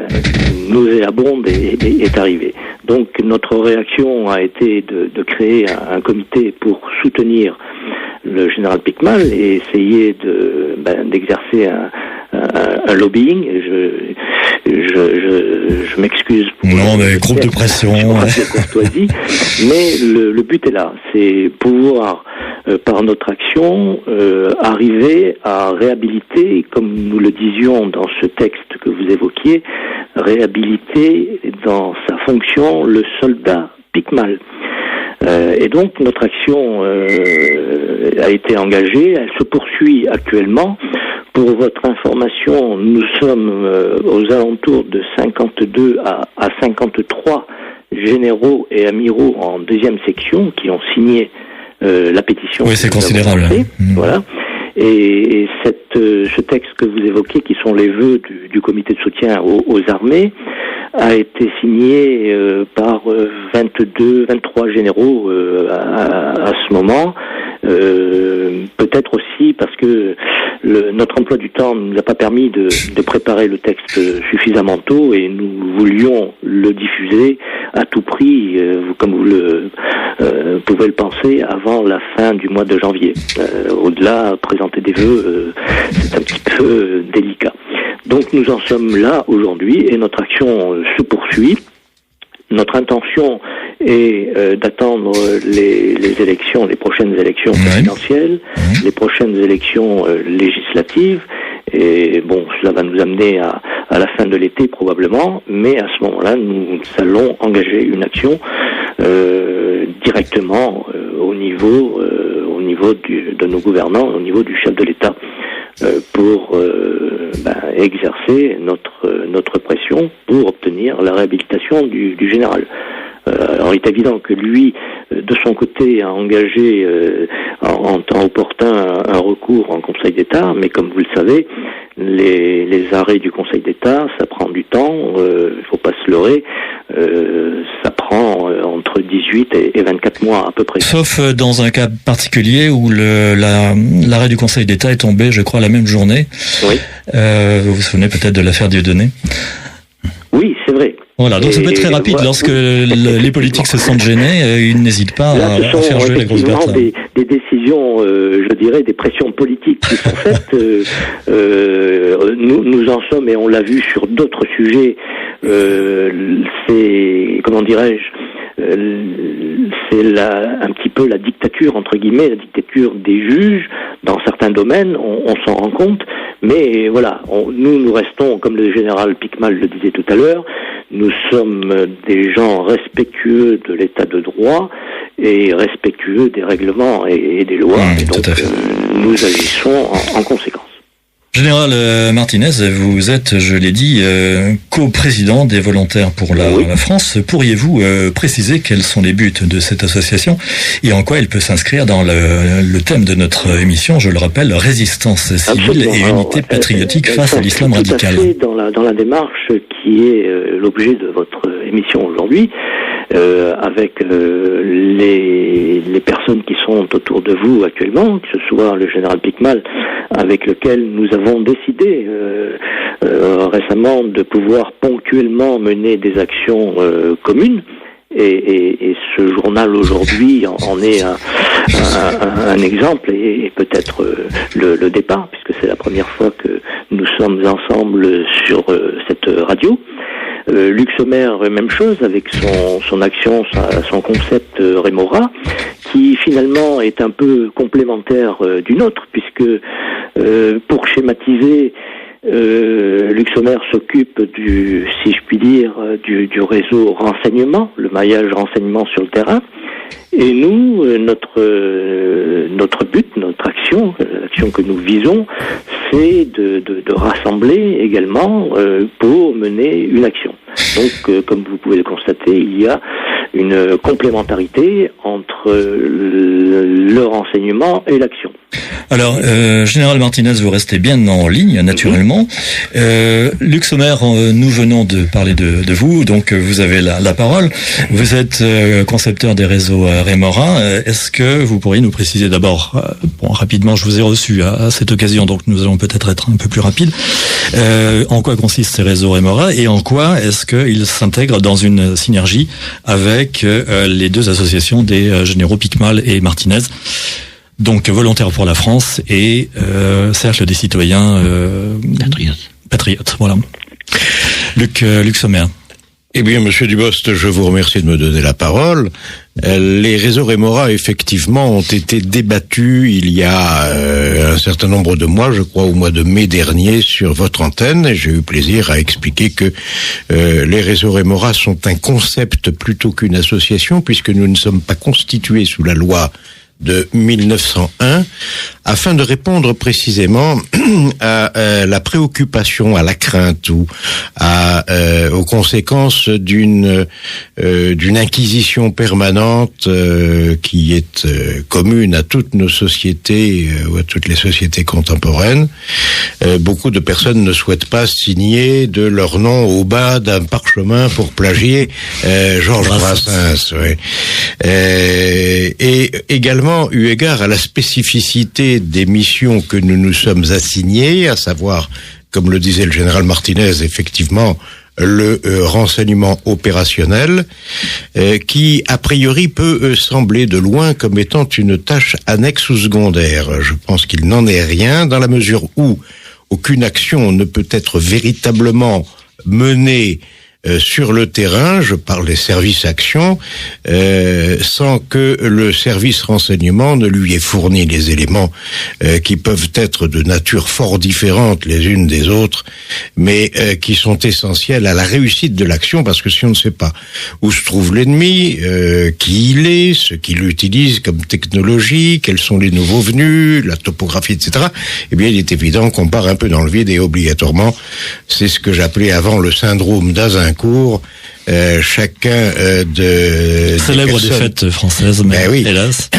nauséabonde est arrivée. Donc notre réaction a été de créer un comité pour soutenir le général Picmal et essayer d'exercer un lobbying. Je m'excuse pour groupe de pression, courtoisie, mais le but est là, c'est pouvoir par notre action arriver à réhabiliter, comme nous le disions dans ce texte que vous évoquiez, réhabiliter dans sa fonction le soldat Picmal. Et donc notre action a été engagée, elle se poursuit actuellement. Pour votre information, nous sommes aux alentours de 52 à 53 généraux et amiraux en deuxième section qui ont signé la pétition. Oui, c'est considérable. Voilà. Et ce texte que vous évoquez, qui sont les vœux du comité de soutien aux armées, a été signé par 23 généraux à ce moment. Peut-être aussi parce que notre emploi du temps ne nous a pas permis de préparer le texte suffisamment tôt et nous voulions le diffuser à tout prix, comme vous pouvez le penser, avant la fin du mois de janvier. Au-delà, présenter des vœux, c'est un petit peu délicat. Donc nous en sommes là aujourd'hui et notre action se poursuit. Notre intention est d'attendre les élections, les prochaines élections présidentielles, les prochaines élections législatives. Et bon, cela va nous amener à la fin de l'été probablement, mais à ce moment-là, nous allons engager une action directement au niveau de nos gouvernants, au niveau du chef de l'État, pour exercer notre pression pour obtenir la réhabilitation du général. Alors il est évident que lui, de son côté, a engagé en temps opportun un recours en Conseil d'État, mais comme vous le savez, les arrêts du Conseil d'État, ça prend du temps, il faut pas se leurrer, ça prend entre 18 et 24 mois à peu près. Sauf dans un cas particulier où l'arrêt du Conseil d'État est tombé, je crois, la même journée. Oui. Vous vous souvenez peut-être de l'affaire Dieudonné? Oui, c'est vrai. Voilà, donc ça peut être très rapide. Lorsque les politiques se sentent gênés, ils n'hésitent pas à faire jouer la grosse bête. Des décisions, je dirais, des pressions politiques qui sont faites. Nous en sommes, et on l'a vu sur d'autres sujets, c'est, comment dirais-je, c'est un petit peu la dictature, entre guillemets, la dictature des juges. Dans certains domaines, on s'en rend compte, mais voilà, nous restons, comme le général Picmal le disait tout à l'heure, nous sommes des gens respectueux de l'état de droit et respectueux des règlements et des lois, et donc nous agissons en conséquence. Général Martinez, vous êtes, je l'ai dit, co-président des Volontaires pour la France. Pourriez-vous préciser quels sont les buts de cette association et en quoi elle peut s'inscrire dans le thème de notre émission, je le rappelle, résistance civile et unité patriotique face à l'islam radical? Tout à fait dans la démarche qui est l'objet de votre émission aujourd'hui. avec les personnes qui sont autour de vous actuellement, que ce soit le général Picmal, avec lequel nous avons décidé récemment de pouvoir ponctuellement mener des actions communes. Et ce journal aujourd'hui en est un exemple et peut-être le départ, puisque c'est la première fois que nous sommes ensemble sur cette radio. Luxomer, même chose, avec son action, son concept Rémora, qui finalement est un peu complémentaire du nôtre, puisque pour schématiser, Luxomer s'occupe si je puis dire, du réseau renseignement, le maillage renseignement sur le terrain. Et nous, notre but, notre action, l'action que nous visons, c'est de rassembler également pour mener une action. Donc, comme vous pouvez le constater, il y a une complémentarité entre le renseignement et l'action. Alors, Général Martinez, vous restez bien en ligne, naturellement. Luxomer, nous venons de parler de vous, donc vous avez la parole. Vous êtes concepteur des réseaux Rémora. Est-ce que vous pourriez nous préciser d'abord, rapidement, je vous ai reçu à cette occasion, donc nous allons peut-être être un peu plus rapide, en quoi consistent ces réseaux Rémora et en quoi est-ce qu'ils s'intègrent dans une synergie avec les deux associations des généraux Picmal et Martinez, donc Volontaires pour la France et Cercle des citoyens patriotes. Voilà. Luc Sommer. Eh bien, Monsieur Dubost, je vous remercie de me donner la parole. Les réseaux Rémora, effectivement, ont été débattus il y a un certain nombre de mois, je crois au mois de mai dernier, sur votre antenne, et j'ai eu plaisir à expliquer que les réseaux Rémora sont un concept plutôt qu'une association, puisque nous ne sommes pas constitués sous la loi de 1901, afin de répondre précisément à la préoccupation, à la crainte ou aux conséquences d'une inquisition permanente qui est commune à toutes nos sociétés ou à toutes les sociétés contemporaines. Beaucoup de personnes ne souhaitent pas signer de leur nom au bas d'un parchemin pour plagier Georges Brassens. Ouais. Et également, eu égard à la spécificité des missions que nous nous sommes assignées, à savoir, comme le disait le général Martinez, effectivement, le renseignement opérationnel, qui, a priori, peut sembler de loin comme étant une tâche annexe ou secondaire. Je pense qu'il n'en est rien, dans la mesure où aucune action ne peut être véritablement menée sur le terrain, je parle des services actions, sans que le service renseignement ne lui ait fourni les éléments qui peuvent être de nature fort différente les unes des autres, mais qui sont essentiels à la réussite de l'action, parce que si on ne sait pas où se trouve l'ennemi, qui il est, ce qu'il utilise comme technologie, quels sont les nouveaux venus, la topographie, etc., eh bien il est évident qu'on part un peu dans le vide et obligatoirement, c'est ce que j'appelais avant le syndrome d'Azincourt. Chacun de célèbre des fêtes françaises, mais oui, hélas,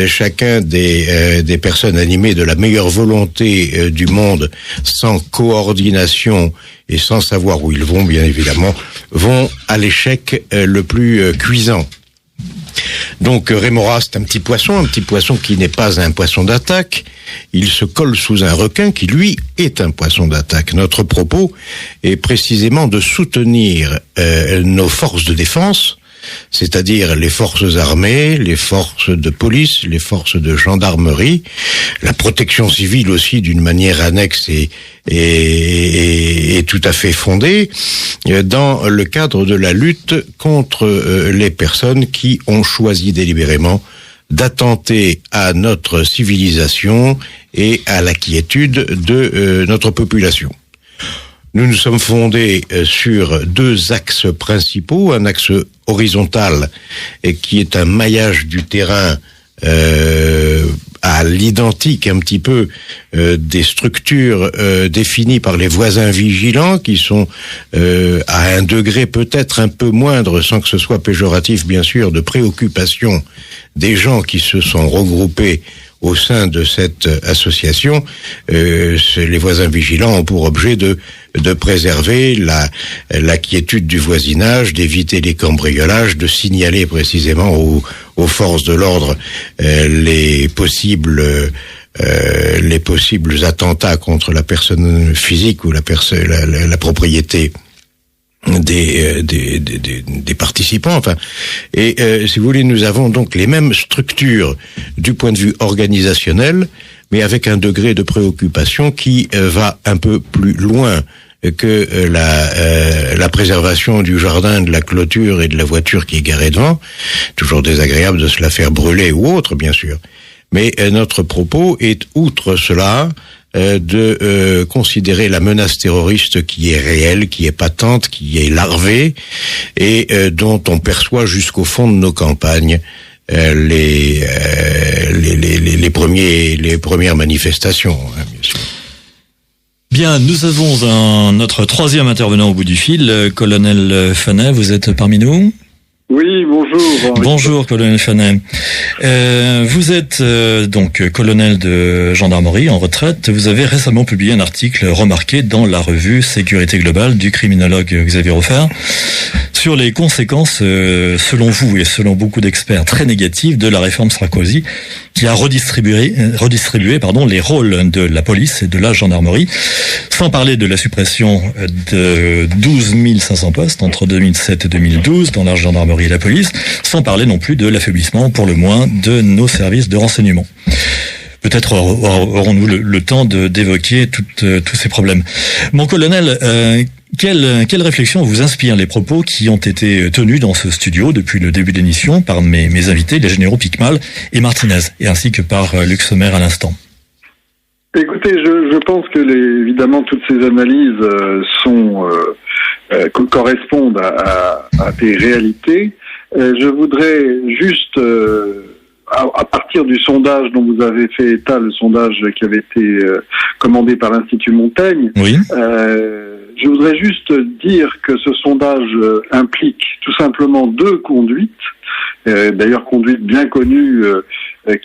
chacun des personnes animées de la meilleure volonté du monde, sans coordination et sans savoir où ils vont, bien évidemment, vont à l'échec le plus cuisant. Donc Rémora, c'est un petit poisson qui n'est pas un poisson d'attaque. Il se colle sous un requin qui, lui, est un poisson d'attaque. Notre propos est précisément de soutenir nos forces de défense, c'est-à-dire les forces armées, les forces de police, les forces de gendarmerie, la protection civile aussi d'une manière annexe et tout à fait fondée, dans le cadre de la lutte contre les personnes qui ont choisi délibérément d'attenter à notre civilisation et à la quiétude de notre population. Nous nous sommes fondés sur deux axes principaux, un axe horizontal qui est un maillage du terrain à l'identique un petit peu des structures définies par les voisins vigilants qui sont à un degré peut-être un peu moindre, sans que ce soit péjoratif bien sûr, de préoccupation des gens qui se sont regroupés au sein de cette association, les voisins vigilants ont pour objet de préserver la quiétude du voisinage, d'éviter les cambriolages, de signaler précisément aux forces de l'ordre les possibles attentats contre la personne physique ou la propriété des participants, enfin, et si vous voulez, nous avons donc les mêmes structures du point de vue organisationnel, mais avec un degré de préoccupation qui va un peu plus loin que la préservation du jardin, de la clôture et de la voiture qui est garée devant. Toujours désagréable de se la faire brûler ou autre, bien sûr. Mais notre propos est, outre cela, de considérer la menace terroriste qui est réelle, qui est patente, qui est larvée et dont on perçoit jusqu'au fond de nos campagnes les premières manifestations, hein, bien sûr. Bien, nous avons notre troisième intervenant au bout du fil, colonel Fanet, vous êtes parmi nous ? Oui, bonjour. Bonjour, colonel Fanet. Vous êtes donc colonel de gendarmerie en retraite. Vous avez récemment publié un article remarqué dans la revue Sécurité Globale du criminologue Xavier Hofer sur les conséquences, selon vous et selon beaucoup d'experts, très négatives de la réforme Sarkozy, qui a redistribué les rôles de la police et de la gendarmerie, sans parler de la suppression de 12 500 postes entre 2007 et 2012 dans la gendarmerie et la police, sans parler non plus de l'affaiblissement, pour le moins, de nos services de renseignement. Peut-être aurons-nous le temps d'évoquer tous ces problèmes. Mon colonel, quelle réflexion vous inspirent les propos qui ont été tenus dans ce studio depuis le début de l'émission par mes invités, les généraux Picmal et Martinez, et ainsi que par Luc Sommer à l'instant? Écoutez, je pense que évidemment toutes ces analyses correspondent à des réalités. Je voudrais juste, à partir du sondage dont vous avez fait état, le sondage qui avait été commandé par l'Institut Montaigne, oui. Je voudrais juste dire que ce sondage implique tout simplement deux conduites, d'ailleurs conduites bien connues,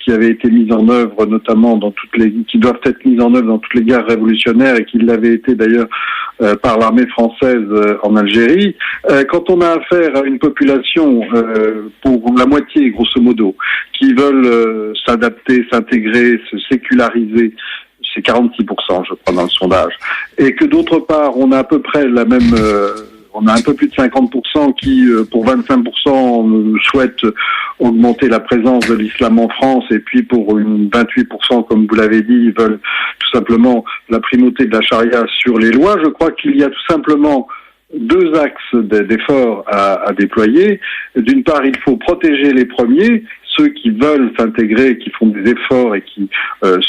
qui avaient été mises en œuvre notamment qui doivent être mises en œuvre dans toutes les guerres révolutionnaires et qui l'avaient été d'ailleurs par l'armée française en Algérie. Quand on a affaire à une population, pour la moitié grosso modo, qui veulent s'adapter, s'intégrer, se séculariser, c'est 46%, je crois, dans le sondage, et que d'autre part, on a à peu près la même... on a un peu plus de 50% qui, pour 25%, souhaitent augmenter la présence de l'islam en France, et puis pour une 28%, comme vous l'avez dit, ils veulent tout simplement la primauté de la charia sur les lois. Je crois qu'il y a tout simplement deux axes d'efforts à déployer. D'une part, il faut protéger les premiers, ceux qui veulent s'intégrer, qui font des efforts et qui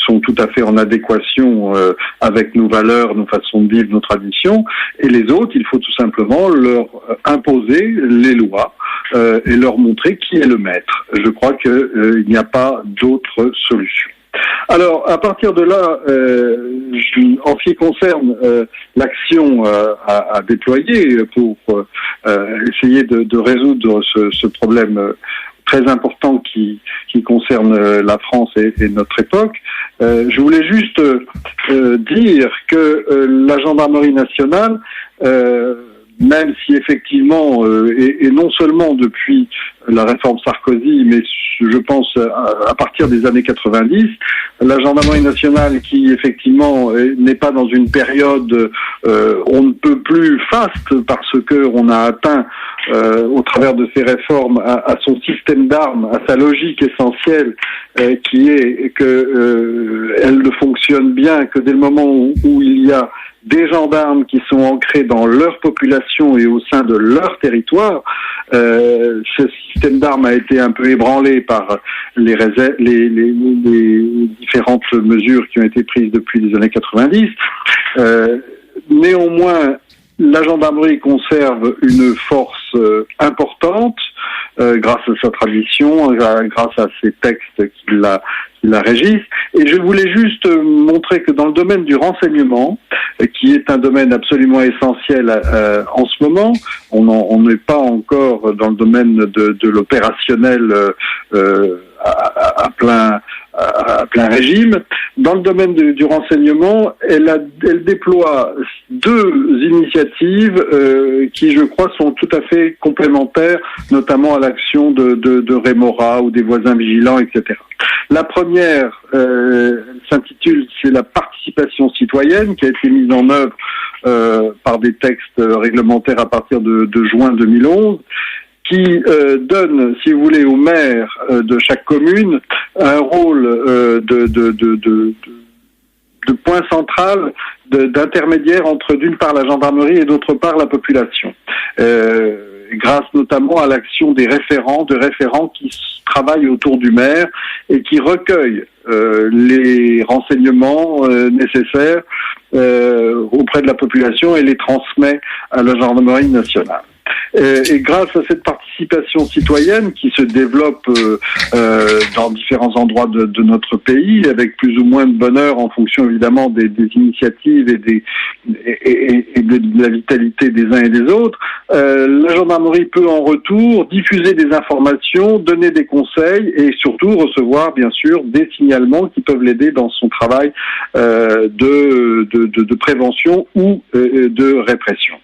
sont tout à fait en adéquation avec nos valeurs, nos façons de vivre, nos traditions. Et les autres, il faut tout simplement leur imposer les lois et leur montrer qui est le maître. Je crois qu'il n'y a pas d'autre solution. Alors, à partir de là, en ce qui concerne l'action à déployer pour essayer de résoudre ce problème très important qui concerne la France et notre époque, je voulais juste dire que la gendarmerie nationale, même si effectivement, et non seulement depuis la réforme Sarkozy, mais je pense à partir des années 90, la gendarmerie nationale qui effectivement n'est pas dans une période on ne peut plus faste parce que on a atteint au travers de ces réformes à son système d'armes, à sa logique essentielle qui est que elle ne fonctionne bien que dès le moment où il y a des gendarmes qui sont ancrés dans leur population et au sein de leur territoire. Ce système d'armes a été un peu ébranlé par les différentes mesures qui ont été prises depuis les années 90. Néanmoins, la gendarmerie conserve une force importante grâce à sa tradition, grâce à ses textes qui la régissent. Et je voulais juste montrer que dans le domaine du renseignement, qui est un domaine absolument essentiel en ce moment, on n'est pas encore dans le domaine de l'opérationnel à à plein régime. Dans le domaine du renseignement, elle déploie 2 initiatives qui, je crois, sont tout à fait complémentaires, notamment à l'action de Rémora ou des voisins vigilants, etc. La première s'intitule « C'est la participation citoyenne » qui a été mise en œuvre par des textes réglementaires à partir de juin 2011, qui donne, si vous voulez, au maire de chaque commune un rôle de point central, d'intermédiaire entre d'une part la gendarmerie et d'autre part la population. Grâce notamment à l'action des référents qui travaillent autour du maire et qui recueillent les renseignements nécessaires auprès de la population et les transmet à la gendarmerie nationale. Et grâce à cette participation citoyenne qui se développe dans différents endroits de notre pays, avec plus ou moins de bonheur en fonction évidemment des initiatives et de la vitalité des uns et des autres, la gendarmerie peut en retour diffuser des informations, donner des conseils et surtout recevoir bien sûr des signalements qui peuvent l'aider dans son travail de prévention ou de répression.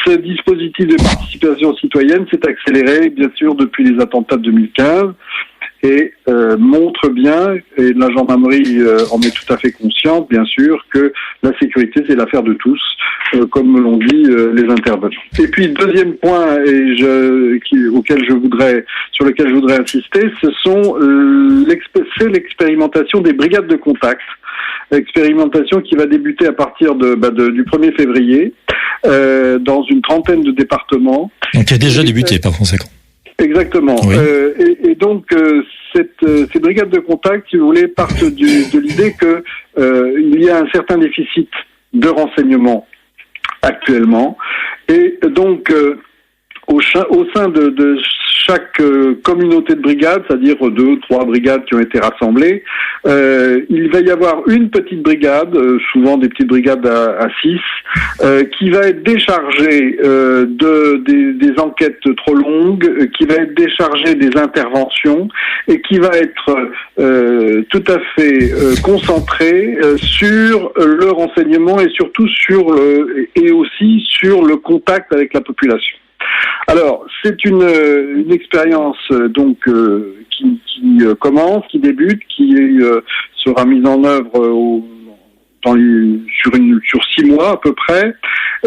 Ce dispositif de participation citoyenne s'est accéléré, bien sûr, depuis les attentats de 2015 et montre bien, et la gendarmerie en est tout à fait consciente, bien sûr, que la sécurité, c'est l'affaire de tous, comme l'ont dit les intervenants. Et puis, deuxième point sur lequel je voudrais insister, c'est l'expérimentation des brigades de contact. Expérimentation qui va débuter à partir du 1er février dans une trentaine de départements. Donc qui a déjà débuté par conséquent. Exactement. Oui. Et donc ces brigades de contact, si vous voulez, partent de l'idée que il y a un certain déficit de renseignements actuellement, et donc au sein de chaque communauté de brigades, c'est-à-dire 2, 3 brigades qui ont été rassemblées, il va y avoir une petite brigade, souvent des petites brigades à 6, qui va être déchargée des enquêtes trop longues, qui va être déchargée des interventions et qui va être tout à fait concentrée sur le renseignement et surtout et aussi sur le contact avec la population. Alors, c'est une expérience donc qui commence, qui débute, qui sera mise en œuvre sur 6 mois à peu près.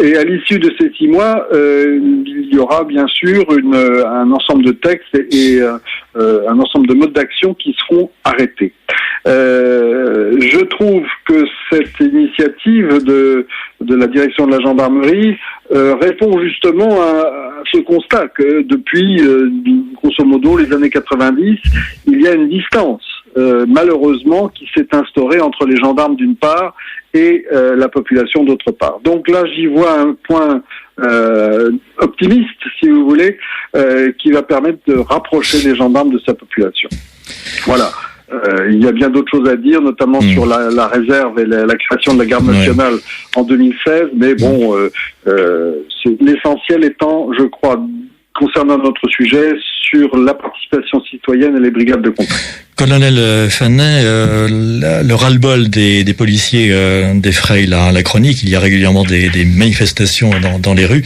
Et à l'issue de ces 6 mois, il y aura bien sûr un ensemble de textes et un ensemble de modes d'action qui seront arrêtés. Je trouve que cette initiative de la direction de la gendarmerie répond justement à ce constat que depuis, grosso modo, les années 90, il y a une distance, malheureusement, qui s'est instaurée entre les gendarmes d'une part et la population d'autre part. Donc là, j'y vois un point optimiste, si vous voulez, qui va permettre de rapprocher les gendarmes de sa population. Voilà. Il y a bien d'autres choses à dire, notamment sur la réserve et la création de la garde nationale en 2016, mais bon, c'est l'essentiel étant, je crois, concernant notre sujet, sur la participation citoyenne et les brigades de contact. Colonel Fanet, le ras-le-bol des policiers défraye la chronique. Il y a régulièrement des manifestations dans les rues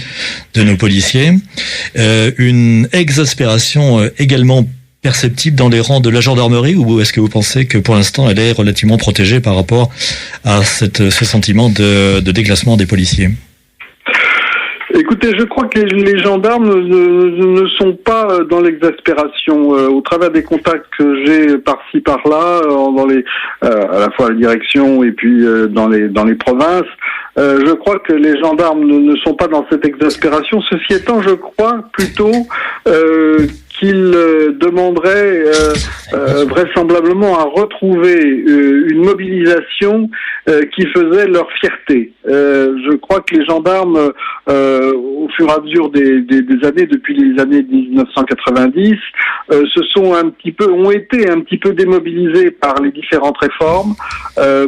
de nos policiers. Une exaspération également perceptible dans les rangs de la gendarmerie, ou est-ce que vous pensez que pour l'instant elle est relativement protégée par rapport à ce sentiment de déclassement des policiers ? Écoutez, je crois que les gendarmes ne sont pas dans l'exaspération. Au travers des contacts que j'ai par-ci par-là, à la fois à la direction et puis dans les provinces, je crois que les gendarmes ne sont pas dans cette exaspération. Ceci étant, je crois plutôt qu'ils demanderaient vraisemblablement à retrouver une mobilisation qui faisait leur fierté. Je crois que les gendarmes, au fur et à mesure des années, depuis les années 1990, ont été un petit peu démobilisés par les différentes réformes,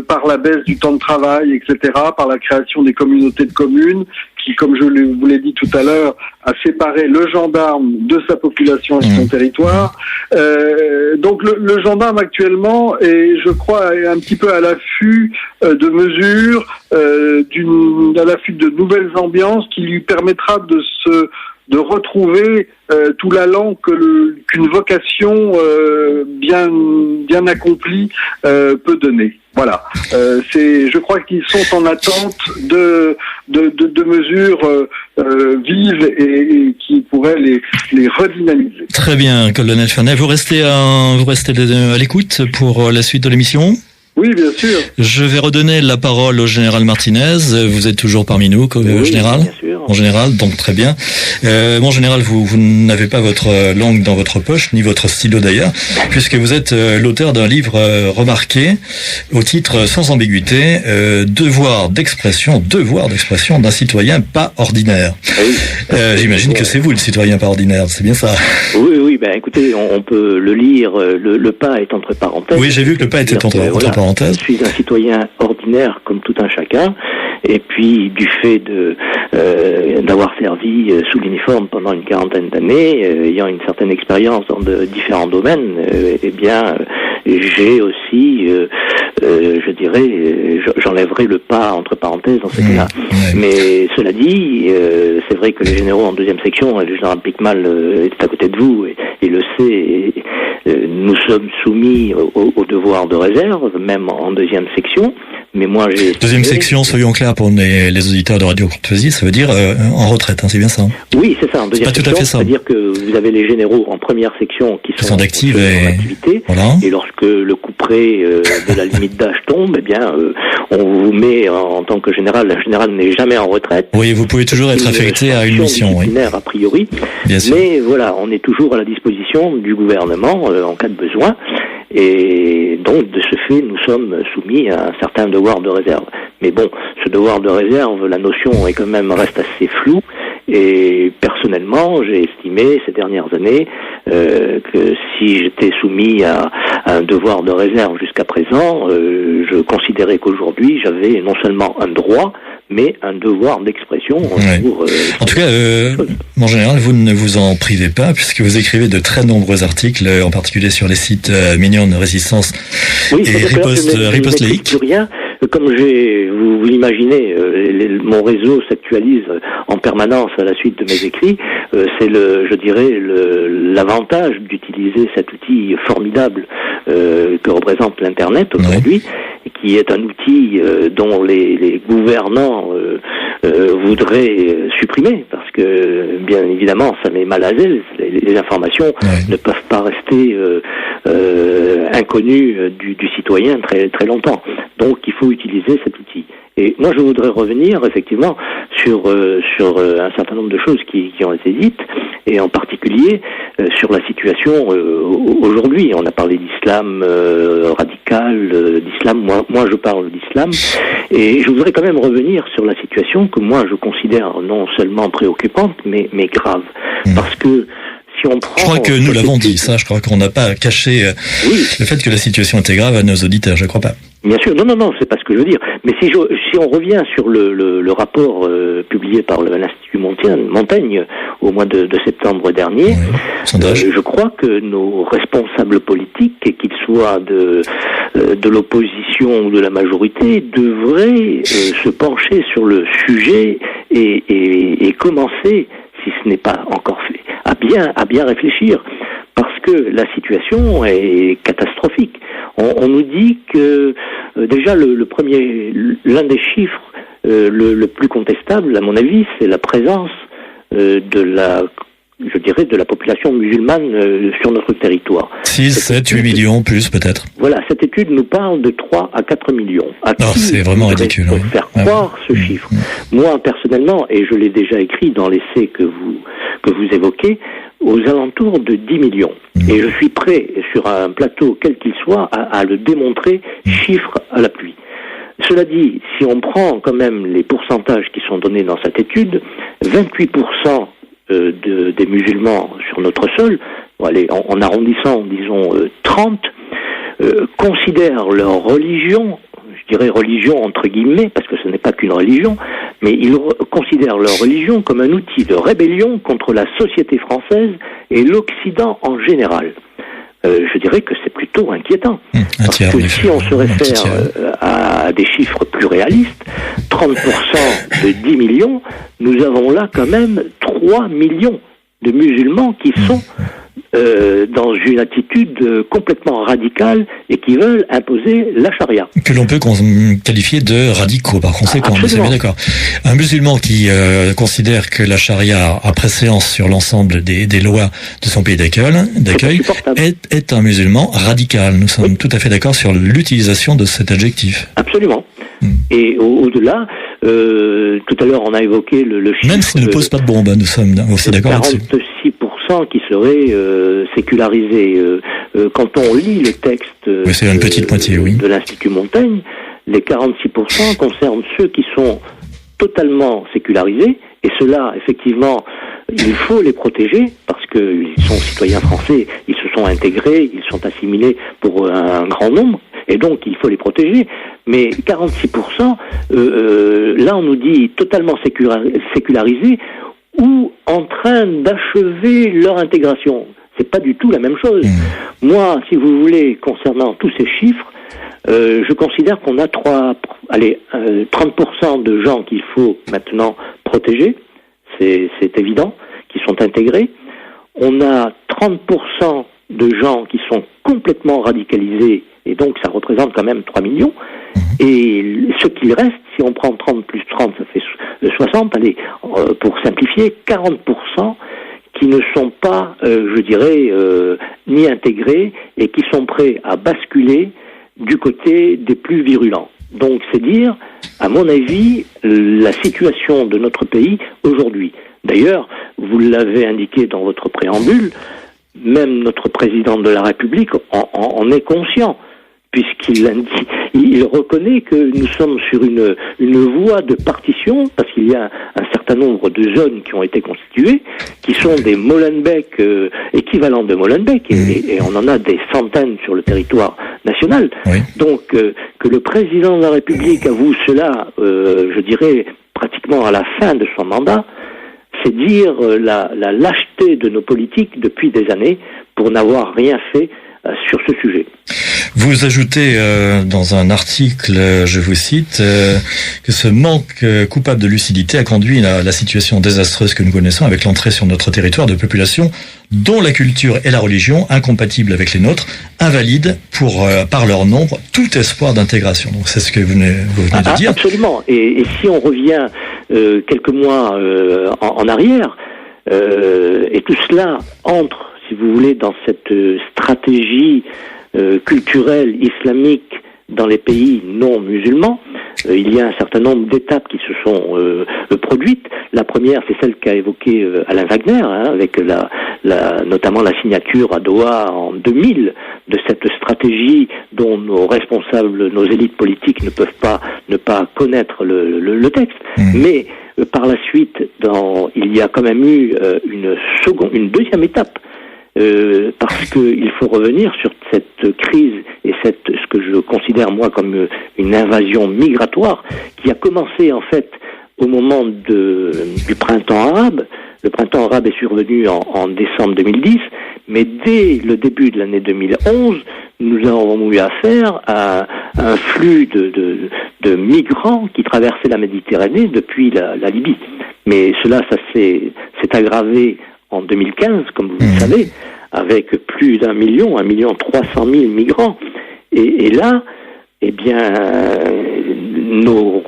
par la baisse du temps de travail, etc., par la création des communautés de communes, qui, comme je vous l'ai dit tout à l'heure, a séparé le gendarme de sa population et de son territoire. Donc le gendarme actuellement est, je crois, est un petit peu à l'affût de mesures, à l'affût de nouvelles ambiances qui lui permettra de retrouver tout l'allant qu'une vocation bien accomplie peut donner. Voilà. Je crois qu'ils sont en attente de mesures vives et qui pourraient les redynamiser. Très bien, colonel Fernet. Vous restez à l'écoute pour la suite de l'émission? Oui, bien sûr. Je vais redonner la parole au général Martinez. Vous êtes toujours parmi nous, général? Bien sûr. En général, donc très bien. Mon général, vous n'avez pas votre langue dans votre poche, ni votre stylo d'ailleurs, puisque vous êtes l'auteur d'un livre remarqué au titre sans ambiguïté, devoir d'expression d'un citoyen pas ordinaire. Oui. J'imagine que c'est vous le citoyen pas ordinaire, c'est bien ça? Oui, ben écoutez, on peut le lire, le pas est entre parenthèses. Oui, j'ai vu que le pas était entre parenthèses. Je suis un citoyen ordinaire comme tout un chacun, et puis du fait d'avoir servi sous l'uniforme pendant une quarantaine d'années, ayant une certaine expérience dans de différents domaines, j'ai aussi, je dirais, j'enlèverai le pas entre parenthèses dans ce cas-là. Mais cela dit, c'est vrai que les généraux en deuxième section, le général Picmal est à côté de vous et le sait, nous sommes soumis au devoir de réserve, même en deuxième section. Mais moi, deuxième section, soyons clairs pour les auditeurs de Radio Courtoisie, ça veut dire en retraite, c'est bien ça? Oui, c'est ça, en deuxième section, c'est-à-dire que vous avez les généraux en première section qui sont d'active en activité, voilà. Et lorsque le couperet de la limite d'âge tombe, eh bien, on vous met en tant que général. Le général n'est jamais en retraite. Oui, vous pouvez toujours être affecté à une mission, oui. A priori, bien sûr. Mais voilà, on est toujours à la disposition du gouvernement en cas de besoin. Et donc, de ce fait, nous sommes soumis à un certain devoir de réserve. Mais bon, ce devoir de réserve, la notion reste assez floue. Et personnellement, j'ai estimé ces dernières années que si j'étais soumis à un devoir de réserve jusqu'à présent, je considérais qu'aujourd'hui, j'avais non seulement un droit, mais un devoir d'expression. En tout cas, en général, vous ne vous en privez pas, puisque vous écrivez de très nombreux articles, en particulier sur les sites Mignonne, Résistance et Riposte laïque. Comme vous l'imaginez, mon réseau s'actualise en permanence à la suite de mes écrits. C'est l'avantage d'utiliser cet outil formidable que représente l'Internet aujourd'hui, qui est un outil dont les gouvernants voudraient supprimer, parce que bien évidemment ça met mal à l'aise. Les informations ne peuvent pas rester inconnues du citoyen très très longtemps. Donc il faut utiliser cet outil. Et moi, je voudrais revenir effectivement sur un certain nombre de choses qui ont été dites, et en particulier sur la situation aujourd'hui. On a parlé d'islam radical, d'islam. Moi, je parle d'islam, et je voudrais quand même revenir sur la situation que moi je considère non seulement préoccupante, mais grave, parce que si on prend, je crois que nous l'avons dit, ça. Je crois qu'on n'a pas caché le fait que la situation était grave à nos auditeurs. Je ne crois pas. Bien sûr, non, c'est pas ce que je veux dire. Mais si on revient sur le rapport publié par l'Institut Montaigne au mois de septembre dernier, je crois que nos responsables politiques, qu'ils soient de l'opposition ou de la majorité, devraient se pencher sur le sujet et commencer, si ce n'est pas encore fait, à bien réfléchir, parce que la situation est catastrophique. On nous dit que déjà l'un des chiffres le plus contestable, à mon avis, c'est la présence de la population musulmane sur notre territoire. 6, 7, 8 millions, plus peut-être. Voilà, cette étude nous parle de 3 à 4 millions. C'est vraiment ridicule. Faire croire ce chiffre. Moi, personnellement, et je l'ai déjà écrit dans l'essai que vous évoquez, aux alentours de 10 millions. Et je suis prêt, sur un plateau quel qu'il soit, à le démontrer, chiffre à l'appui. Cela dit, si on prend quand même les pourcentages qui sont donnés dans cette étude, 28% des musulmans sur notre sol, en arrondissant, disons 30, considèrent leur religion, je dirais religion entre guillemets, parce que ce n'est pas qu'une religion, mais ils considèrent leur religion comme un outil de rébellion contre la société française et l'Occident en général. Je dirais que c'est plutôt inquiétant. Parce que si on se réfère à des chiffres plus réalistes, 30% de 10 millions, nous avons là quand même 3 millions de musulmans qui sont dans une attitude complètement radicale et qui veulent imposer la charia. Que l'on peut qualifier de radicaux, par conséquent. Absolument. Mais d'accord. Un musulman qui considère que la charia a préséance sur l'ensemble des lois de son pays d'accueil est un musulman radical. Nous sommes tout à fait d'accord sur l'utilisation de cet adjectif. Absolument. Et au-delà, tout à l'heure on a évoqué le chiffre... Même s'il ne pose pas de bombe, nous sommes aussi d'accord là-dessus. 46% qui seraient sécularisés. Quand on lit le texte c'est une petite moitié, de l'Institut Montaigne, les 46% concernent ceux qui sont totalement sécularisés, et ceux-là, effectivement, il faut les protéger, parce qu'ils sont citoyens français, ils se sont intégrés, ils sont assimilés pour un grand nombre, et donc il faut les protéger. Mais 46%, là on nous dit totalement sécularisés, ou en train d'achever leur intégration. C'est pas du tout la même chose. Moi, si vous voulez, concernant tous ces chiffres, je considère qu'on a 30% de gens qu'il faut maintenant protéger, c'est évident, qui sont intégrés. On a 30% de gens qui sont complètement radicalisés, et donc ça représente quand même 3 millions. Et ce qu'il reste, si on prend 30 plus 30, ça fait 60, allez, pour simplifier, 40% qui ne sont pas, je dirais, ni intégrés, et qui sont prêts à basculer du côté des plus virulents. Donc c'est dire, à mon avis, la situation de notre pays aujourd'hui. D'ailleurs, vous l'avez indiqué dans votre préambule, même notre président de la République en est conscient, puisqu'il reconnaît que nous sommes sur une voie de partition, parce qu'il y a un certain nombre de zones qui ont été constituées, qui sont des Molenbeek, équivalents de Molenbeek, et on en a des centaines sur le territoire national. Oui. Donc, que le président de la République avoue cela, je dirais, pratiquement à la fin de son mandat, c'est dire la lâcheté de nos politiques depuis des années pour n'avoir rien fait sur ce sujet. Vous ajoutez dans un article, je vous cite, que ce manque coupable de lucidité a conduit à la situation désastreuse que nous connaissons avec l'entrée sur notre territoire de populations dont la culture et la religion, incompatibles avec les nôtres, invalident par leur nombre tout espoir d'intégration. Donc c'est ce que vous venez de dire. Absolument. Et si on revient quelques mois en arrière, et tout cela entre, si vous voulez, dans cette stratégie culturelle islamique dans les pays non musulmans, il y a un certain nombre d'étapes qui se sont produites. La première, c'est celle qu'a évoquée Alain Wagner, avec notamment la signature à Doha en 2000 de cette stratégie dont nos responsables, nos élites politiques ne peuvent pas ne pas connaître le texte. Mais par la suite, il y a quand même eu une deuxième étape. Parce qu'il faut revenir sur cette crise et ce que je considère moi comme une invasion migratoire qui a commencé en fait au moment du printemps arabe. Le printemps arabe est survenu en décembre 2010, mais dès le début de l'année 2011, nous avons eu affaire à un flux de migrants qui traversaient la Méditerranée depuis la Libye. Mais ça s'est aggravé en 2015, comme vous le savez, avec plus d'1 million, 1,3 million migrants. Et là, eh bien, nos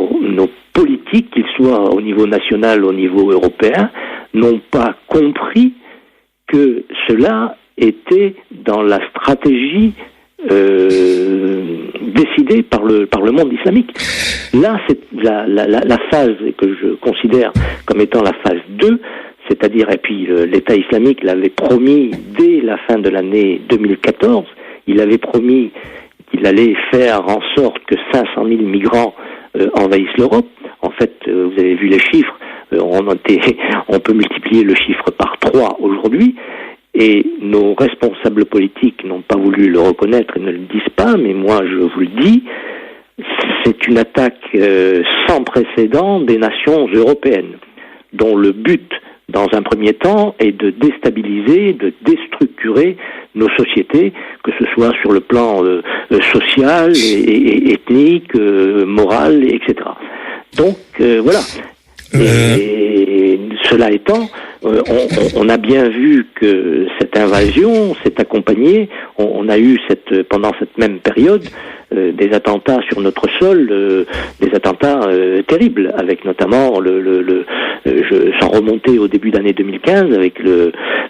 politiques, qu'ils soient au niveau national, au niveau européen, n'ont pas compris que cela était dans la stratégie décidée par le monde islamique. Là, c'est la phase que je considère comme étant la phase 2, c'est-à-dire, et puis l'État islamique l'avait promis dès la fin de l'année 2014, il avait promis qu'il allait faire en sorte que 500 000 migrants envahissent l'Europe. En fait, vous avez vu les chiffres, on peut multiplier le chiffre par 3 aujourd'hui, et nos responsables politiques n'ont pas voulu le reconnaître et ne le disent pas, mais moi je vous le dis, c'est une attaque sans précédent des nations européennes, dont le but, dans un premier temps, est de déstabiliser, de déstructurer nos sociétés, que ce soit sur le plan social, et ethnique, moral, etc. Donc, voilà. Et cela étant, on a bien vu que cette invasion s'est accompagnée, on a eu pendant cette même période des attentats sur notre sol, des attentats terribles, avec notamment sans remonter au début d'année 2015, avec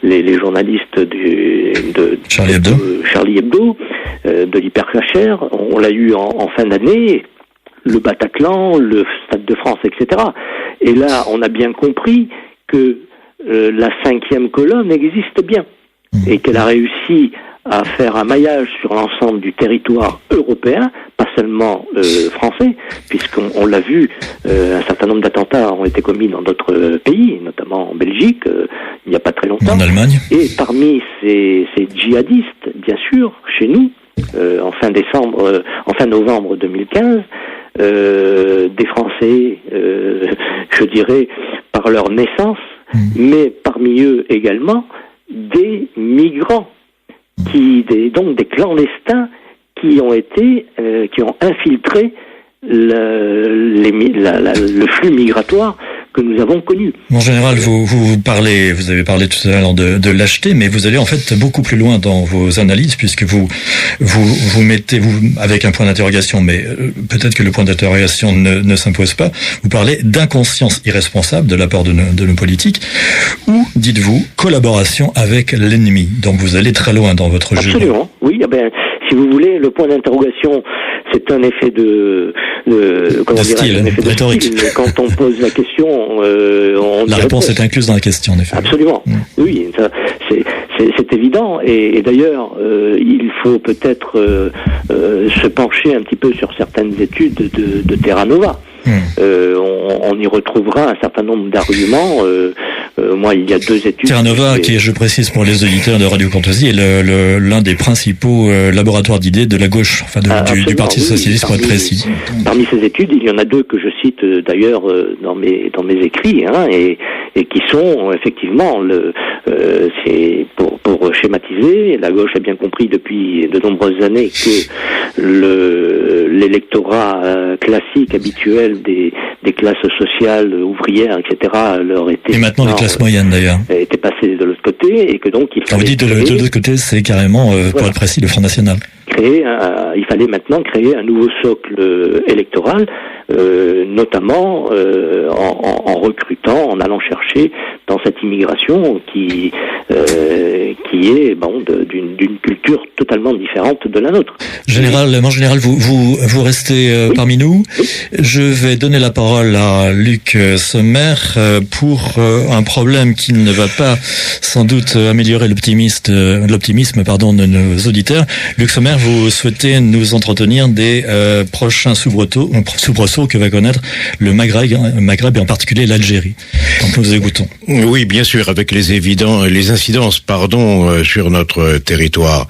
les journalistes de Charlie Hebdo, de l'hypercacher. On l'a eu en fin d'année, le Bataclan, le Stade de France, etc. Et là, on a bien compris que la 5e colonne existe bien et qu'elle a réussi à faire un maillage sur l'ensemble du territoire européen, pas seulement français, puisqu'on l'a vu, un certain nombre d'attentats ont été commis dans d'autres pays, notamment en Belgique, il n'y a pas très longtemps. En Allemagne. Et parmi ces djihadistes, bien sûr, chez nous, en fin novembre 2015, des Français, je dirais, par leur naissance, mais parmi eux également des migrants, donc des clandestins qui ont infiltré le flux migratoire que nous avons connu. En général, vous avez parlé tout à l'heure de lâcheté, mais vous allez en fait beaucoup plus loin dans vos analyses, puisque vous mettez, avec un point d'interrogation, mais peut-être que le point d'interrogation ne s'impose pas, vous parlez d'inconscience irresponsable de la part de nos politiques, ou, dites-vous, collaboration avec l'ennemi. Donc vous allez très loin dans votre jeu. Absolument, oui. Si vous voulez, le point d'interrogation, c'est un effet de style, rhétorique. Mais quand on pose la question, la réponse est incluse dans la question, en effet. Absolument. Oui, ça, c'est évident. Et d'ailleurs, il faut peut-être se pencher un petit peu sur certaines études de Terra Nova. On y retrouvera un certain nombre d'arguments. Moi, il y a 2 études. Terra Nova, qui est, je précise pour les auditeurs de Radio Courtoisie, est l'un des principaux laboratoires d'idées de la gauche, enfin du Parti Socialiste, pour être précis. Parmi ces études, il y en a 2 que je cite d'ailleurs dans mes écrits, et qui sont effectivement c'est pour schématiser. La gauche a bien compris depuis de nombreuses années que l'électorat classique habituel des classes sociales ouvrières, etc., leur était... Et maintenant les classes moyennes, d'ailleurs. Étaient passées de l'autre côté, et que donc il fallait... Quand vous dites de l'autre côté, c'est carrément, pour être précis, le Front National. Il fallait maintenant créer un nouveau socle électoral, notamment en recrutant, en allant chercher dans cette immigration qui est d'une culture totalement différente de la nôtre. En général, vous restez parmi nous. Oui. Je vais donner la parole à Luc Sommer pour un problème qui ne va pas sans doute améliorer l'optimisme de nos auditeurs. Luc Sommer, vous souhaitez nous entretenir des prochains soubresauts que va connaître le Maghreb et en particulier l'Algérie. Donc nous écoutons. Oui, bien sûr, avec les incidences, sur notre territoire.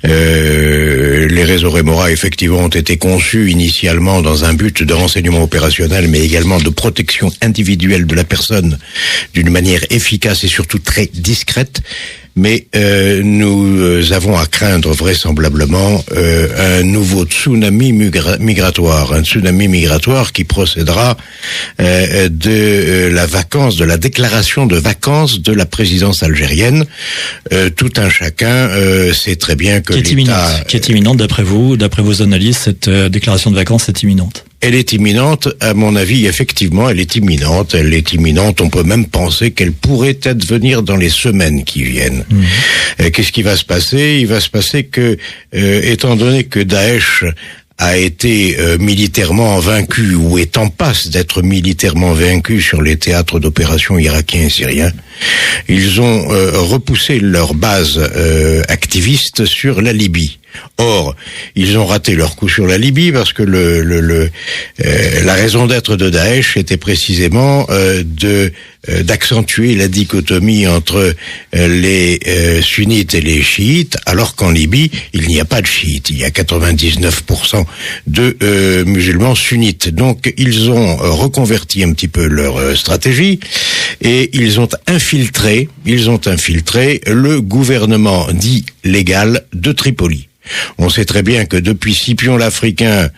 Les réseaux Rémora, effectivement, ont été conçus initialement dans un but de renseignement opérationnel, mais également de protection individuelle de la personne d'une manière efficace et surtout très discrète. Mais nous avons à craindre vraisemblablement un nouveau tsunami migratoire, qui procédera de la déclaration de vacances de la présidence algérienne. Tout un chacun sait très bien que qui est imminente d'après vos analyses, cette déclaration de vacances est imminente. Elle est imminente, à mon avis, effectivement, elle est imminente. On peut même penser qu'elle pourrait advenir dans les semaines qui viennent. Qu'est-ce qui va se passer? Il va se passer que, étant donné que Daesh a été militairement vaincu ou est en passe d'être militairement vaincu sur les théâtres d'opérations irakiens et syriens, ils ont repoussé leur base activiste sur la Libye. Or, ils ont raté leur coup sur la Libye parce que la raison d'être de Daesh était précisément d'accentuer la dichotomie entre les sunnites et les chiites, alors qu'en Libye, il n'y a pas de chiites. Il y a 99% de musulmans sunnites. Donc, ils ont reconverti un petit peu leur stratégie et ils ont infiltré le gouvernement dit légal de Tripoli. On sait très bien que depuis Scipion l'Africain,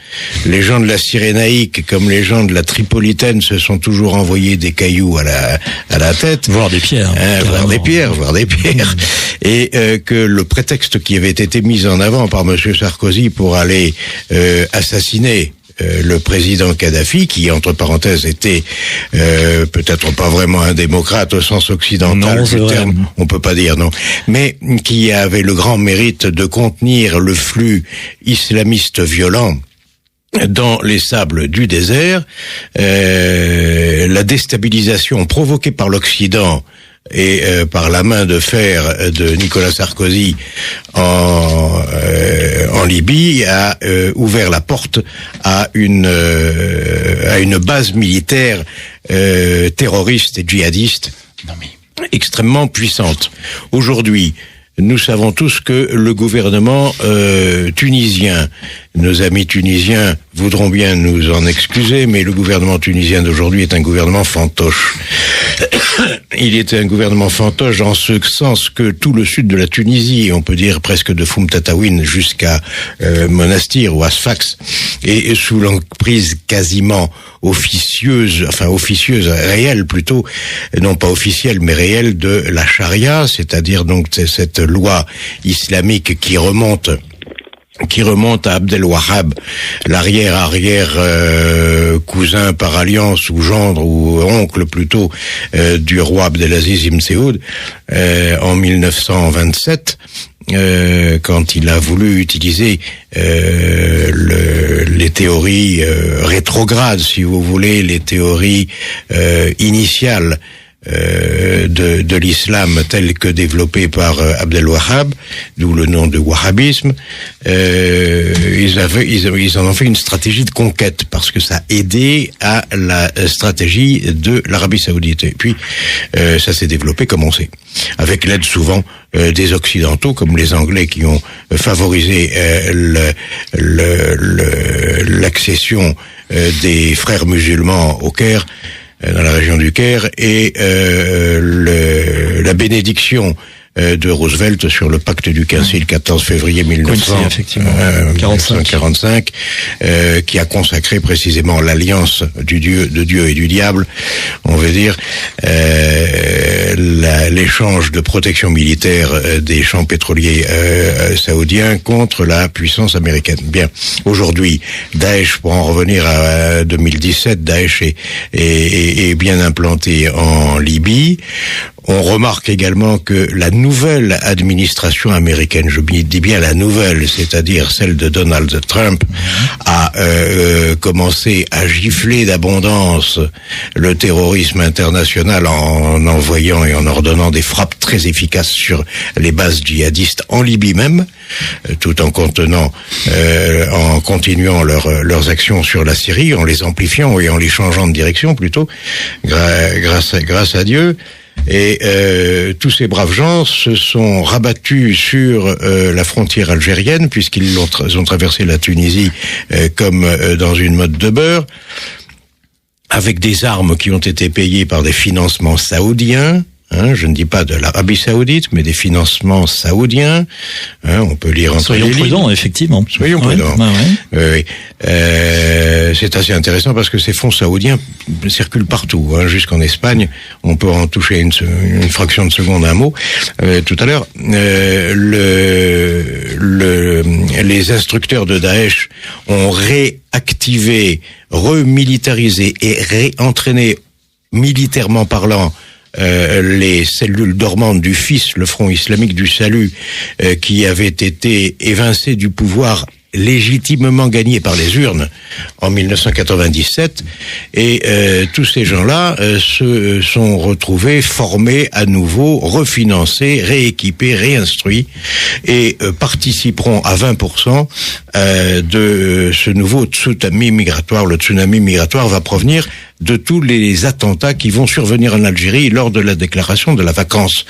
les gens de la Cyrénaïque, comme les gens de la Tripolitaine, se sont toujours envoyés des cailloux à la tête. Voire des pierres. Voire des pierres. Et que le prétexte qui avait été mis en avant par Monsieur Sarkozy pour aller assassiner le président Kadhafi, qui entre parenthèses était peut-être pas vraiment un démocrate au sens occidental du terme, on peut pas dire non, mais qui avait le grand mérite de contenir le flux islamiste violent dans les sables du désert. La déstabilisation provoquée par l'Occident et par la main de fer de Nicolas Sarkozy en Libye a ouvert la porte à une base militaire terroriste et djihadiste extrêmement puissante. Aujourd'hui, nous savons tous que le gouvernement tunisien, nos amis tunisiens voudront bien nous en excuser, mais le gouvernement tunisien d'aujourd'hui est un gouvernement fantoche. Il était un gouvernement fantoche en ce sens que tout le sud de la Tunisie, on peut dire presque de Foum Tataouine jusqu'à Monastir ou Asfax, est sous l'emprise quasiment officieuse, réelle plutôt, non pas officielle mais réelle de la charia, c'est-à-dire donc cette loi islamique qui remonte à Abdel Wahhab, l'arrière cousin par alliance ou gendre ou oncle plutôt du roi Abdelaziz Ibn Saoud en 1927. Quand il a voulu utiliser les théories rétrogrades, si vous voulez, les théories initiales de l'islam tel que développé par Abdel Wahhab, d'où le nom de wahhabisme, ils en ont fait une stratégie de conquête parce que ça a aidé à la stratégie de l'Arabie Saoudite. Et puis ça s'est développé comme on sait, avec l'aide souvent des Occidentaux comme les Anglais qui ont favorisé l'accession des frères musulmans au Caire, dans la région du Caire, et la bénédiction de Roosevelt sur le pacte du Quincy le 14 février 1945, qui a consacré précisément l'alliance de Dieu et du diable, on veut dire, l'échange de protection militaire des champs pétroliers saoudiens contre la puissance américaine. Bien, aujourd'hui, Daesh, pour en revenir à 2017, Daesh est bien implanté en Libye. On remarque également que la nouvelle administration américaine, je dis bien la nouvelle, c'est-à-dire celle de Donald Trump, a commencé à gifler d'abondance le terrorisme international en envoyant et en ordonnant des frappes très efficaces sur les bases djihadistes en Libye même, tout en continuant leurs actions sur la Syrie, en les amplifiant et en les changeant de direction plutôt, grâce à Dieu. Et tous ces braves gens se sont rabattus sur la frontière algérienne, puisqu'ils ont traversé la Tunisie comme dans une mode de beurre, avec des armes qui ont été payées par des financements saoudiens. Je ne dis pas de l'Arabie Saoudite, mais des financements saoudiens. On peut lire entre les lignes. Soyons prudents, effectivement. Soyons prudents. Oui. C'est assez intéressant parce que ces fonds saoudiens circulent partout, jusqu'en Espagne. On peut en toucher une fraction de seconde, un mot. Tout à l'heure, les instructeurs de Daesh ont réactivé, remilitarisé et réentraîné militairement parlant les cellules dormantes du FIS, le Front islamique du salut, qui avait été évincé du pouvoir légitimement gagné par les urnes en 1997, et tous ces gens-là se sont retrouvés formés à nouveau, refinancés, rééquipés, réinstruits, et participeront à 20% de ce nouveau tsunami migratoire. Le tsunami migratoire va provenir de tous les attentats qui vont survenir en Algérie lors de la déclaration de la vacance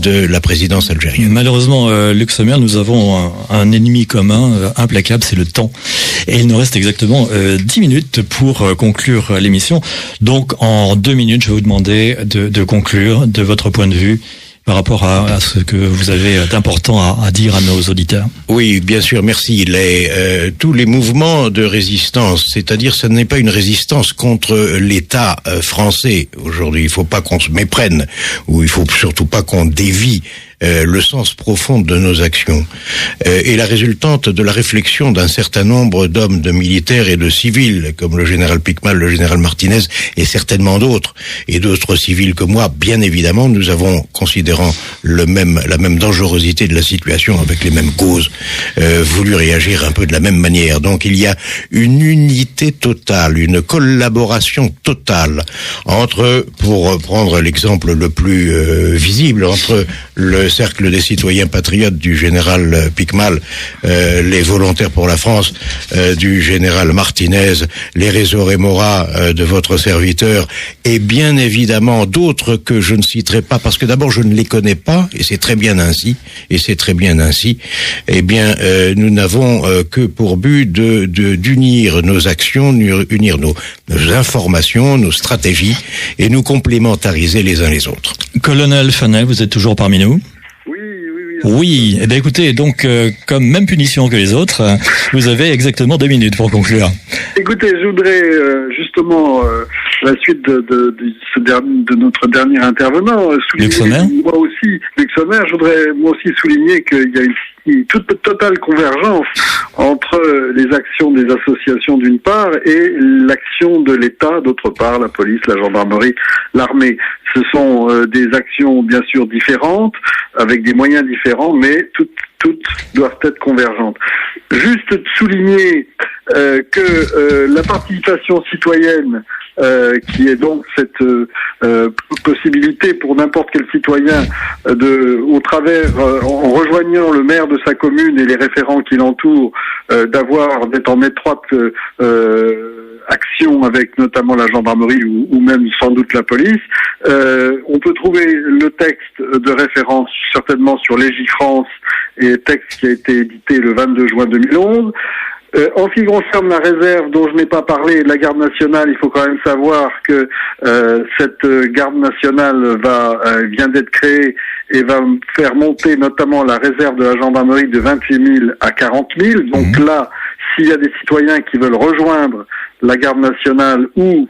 de la présidence algérienne. Malheureusement, Luc Sommer, nous avons un ennemi commun implacable, c'est le temps. Et il nous reste exactement 10 minutes pour conclure l'émission. Donc, en 2 minutes, je vais vous demander de conclure de votre point de vue par rapport à ce que vous avez d'important à dire à nos auditeurs. Oui, bien sûr, merci. Tous les mouvements de résistance, c'est-à-dire ce n'est pas une résistance contre l'État français aujourd'hui. Il faut pas qu'on se méprenne, ou il faut surtout pas qu'on dévie le sens profond de nos actions, et la résultante de la réflexion d'un certain nombre d'hommes, de militaires et de civils, comme le général Piquemal, le général Martinez, et certainement d'autres, et d'autres civils que moi, bien évidemment, nous avons, considérant la même dangerosité de la situation, avec les mêmes causes, voulu réagir un peu de la même manière. Donc il y a une unité totale, une collaboration totale entre, pour prendre l'exemple le plus visible, entre le cercle des citoyens patriotes du général Piquemal, les volontaires pour la France du général Martinez, les réseaux Rémora de votre serviteur, et bien évidemment d'autres que je ne citerai pas parce que d'abord je ne les connais pas, et c'est très bien ainsi, eh bien nous n'avons que pour but d'unir nos actions, unir nos informations, nos stratégies, et nous complémentariser les uns les autres. Colonel Fanet, vous êtes toujours parmi nous? Oui, eh bien écoutez, donc comme même punition que les autres, vous avez exactement 2 minutes pour conclure. Écoutez, je voudrais justement la suite de notre dernier intervenant souligner, moi aussi, Luc Sommer, je voudrais moi aussi souligner qu'il y a une toute totale convergence entre les actions des associations d'une part et l'action de l'État d'autre part, la police, la gendarmerie, l'armée. Ce sont des actions bien sûr différentes, avec des moyens différents, mais toutes doivent être convergentes. Juste souligner que la participation citoyenne, qui est donc cette possibilité pour n'importe quel citoyen au travers, en rejoignant le maire de sa commune et les référents qui l'entourent, d'être en étroite action avec notamment la gendarmerie ou même sans doute la police. On peut trouver le texte de référence certainement sur Légifrance, et texte qui a été édité le 22 juin 2011. En ce qui concerne la réserve dont je n'ai pas parlé, la garde nationale, il faut quand même savoir que cette garde nationale vient d'être créée et va faire monter notamment la réserve de la gendarmerie de 28 000 à 40 000. Donc là, s'il y a des citoyens qui veulent rejoindre la garde nationale et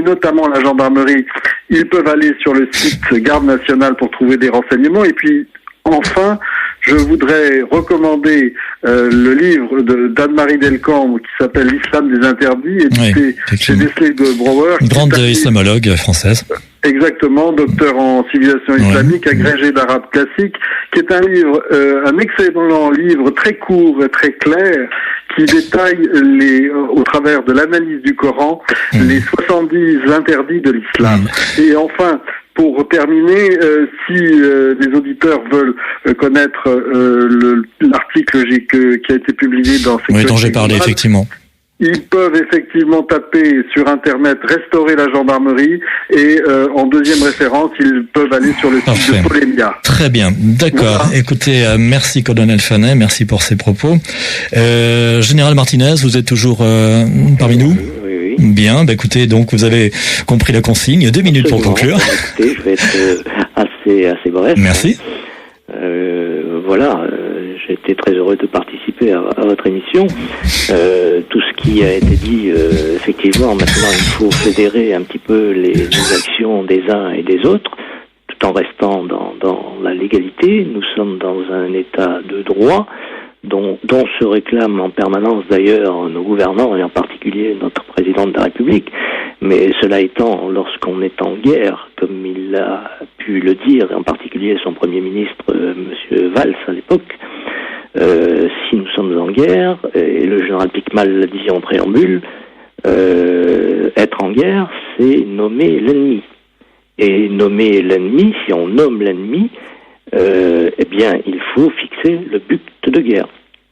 notamment la gendarmerie, ils peuvent aller sur le site Garde nationale pour trouver des renseignements. Et puis enfin, je voudrais recommander le livre d'Anne-Marie Delcambre qui s'appelle L'Islam des interdits, édité chez Desley de Brouwer. Une grande islamologue française. Exactement, docteur en civilisation islamique, agrégé d'arabe classique, qui est un livre, un excellent livre très court et très clair, qui détaille au travers de l'analyse du Coran, les 70 interdits de l'islam. Et enfin, pour terminer, si les auditeurs veulent connaître l'article qui a été publié dans oui, dont j'ai parlé, effectivement. Ils peuvent effectivement taper sur Internet « Restaurer la gendarmerie » et en deuxième référence, ils peuvent aller sur le site de Polémia. Très bien, d'accord. Voilà. Écoutez, merci Colonel Fanet, merci pour ces propos. Général Martinez, vous êtes toujours parmi nous ? Oui. Bien, écoutez, donc vous avez compris la consigne. 2 minutes pour conclure. Écoutez, je vais être assez bref. Merci. Voilà, j'ai été très heureux de participer à votre émission. Tout ce qui a été dit, effectivement, maintenant il faut fédérer un petit peu les actions des uns et des autres, tout en restant dans la légalité. Nous sommes dans un état de droit dont se réclament en permanence d'ailleurs nos gouvernants et en particulier notre président de la République. Mais cela étant, lorsqu'on est en guerre, comme il a pu le dire, et en particulier son Premier ministre, Monsieur Valls à l'époque, Si nous sommes en guerre, et le général Picmal l'a dit en préambule, être en guerre, c'est nommer l'ennemi. Et nommer l'ennemi, si on nomme l'ennemi, eh bien, il faut fixer le but de guerre.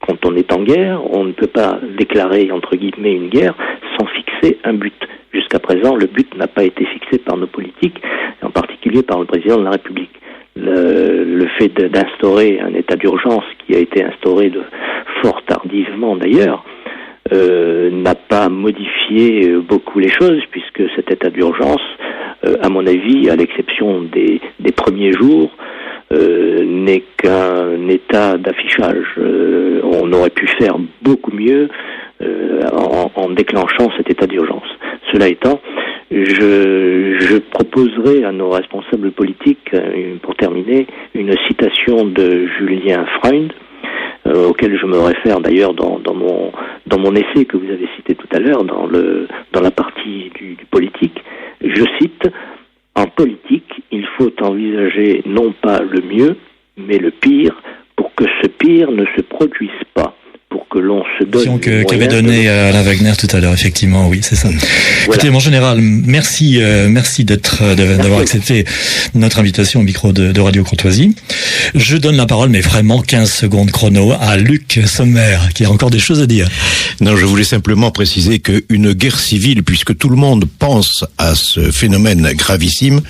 Quand on est en guerre, on ne peut pas déclarer, entre guillemets, une guerre sans fixer un but. Jusqu'à présent, le but n'a pas été fixé par nos politiques, en particulier par le président de la République. Le fait d'instaurer un état d'urgence, qui a été instauré fort tardivement d'ailleurs, n'a pas modifié beaucoup les choses, puisque cet état d'urgence, à mon avis, à l'exception des premiers jours, n'est qu'un état d'affichage. On aurait pu faire beaucoup mieux en déclenchant cet état d'urgence. Cela étant, je proposerai à nos responsables politiques, pour terminer, une citation de Julien Freund, auquel je me réfère d'ailleurs dans mon essai que vous avez cité tout à l'heure, dans la partie du politique. Je cite: en politique, il faut envisager non pas le mieux, mais le pire, pour que ce pire ne se produise pas, pour que l'on se donne... Qu'avait donné Alain Wagner tout à l'heure, effectivement, oui, c'est ça. Voilà. Écoutez, mon général, merci d'avoir accepté notre invitation au micro de Radio Courtoisie. Je donne la parole, mais vraiment 15 secondes chrono, à Luc Sommer, qui a encore des choses à dire. Non, je voulais simplement préciser qu'une guerre civile, puisque tout le monde pense à ce phénomène gravissime,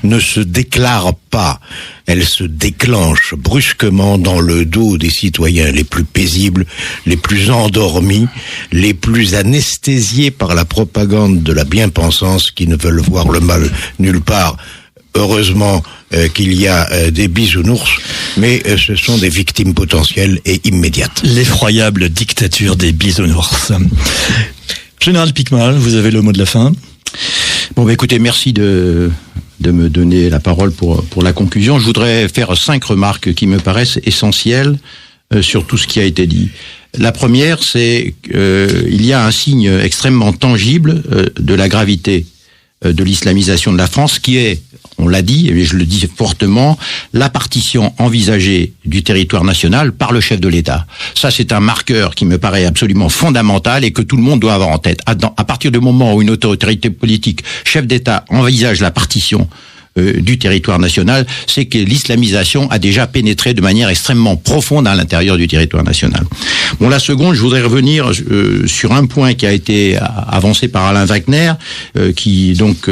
ne se déclare pas. Elle se déclenche brusquement dans le dos des citoyens les plus paisibles, les plus endormis, les plus anesthésiés par la propagande de la bien-pensance, qui ne veulent voir le mal nulle part. Heureusement qu'il y a des bisounours, mais ce sont des victimes potentielles et immédiates. L'effroyable dictature des bisounours. Général Picmal, vous avez le mot de la fin. Bon, écoutez, merci de me donner la parole pour la conclusion. Je voudrais faire 5 remarques qui me paraissent essentielles sur tout ce qui a été dit. La première, c'est qu'il y a un signe extrêmement tangible de la gravité de l'islamisation de la France, qui est, on l'a dit, et je le dis fortement, la partition envisagée du territoire national par le chef de l'État. Ça, c'est un marqueur qui me paraît absolument fondamental et que tout le monde doit avoir en tête. À partir du moment où une autorité politique, chef d'État, envisage la partition du territoire national, c'est que l'islamisation a déjà pénétré de manière extrêmement profonde à l'intérieur du territoire national. Bon, la seconde, je voudrais revenir sur un point qui a été avancé par Alain Wagner, qui donc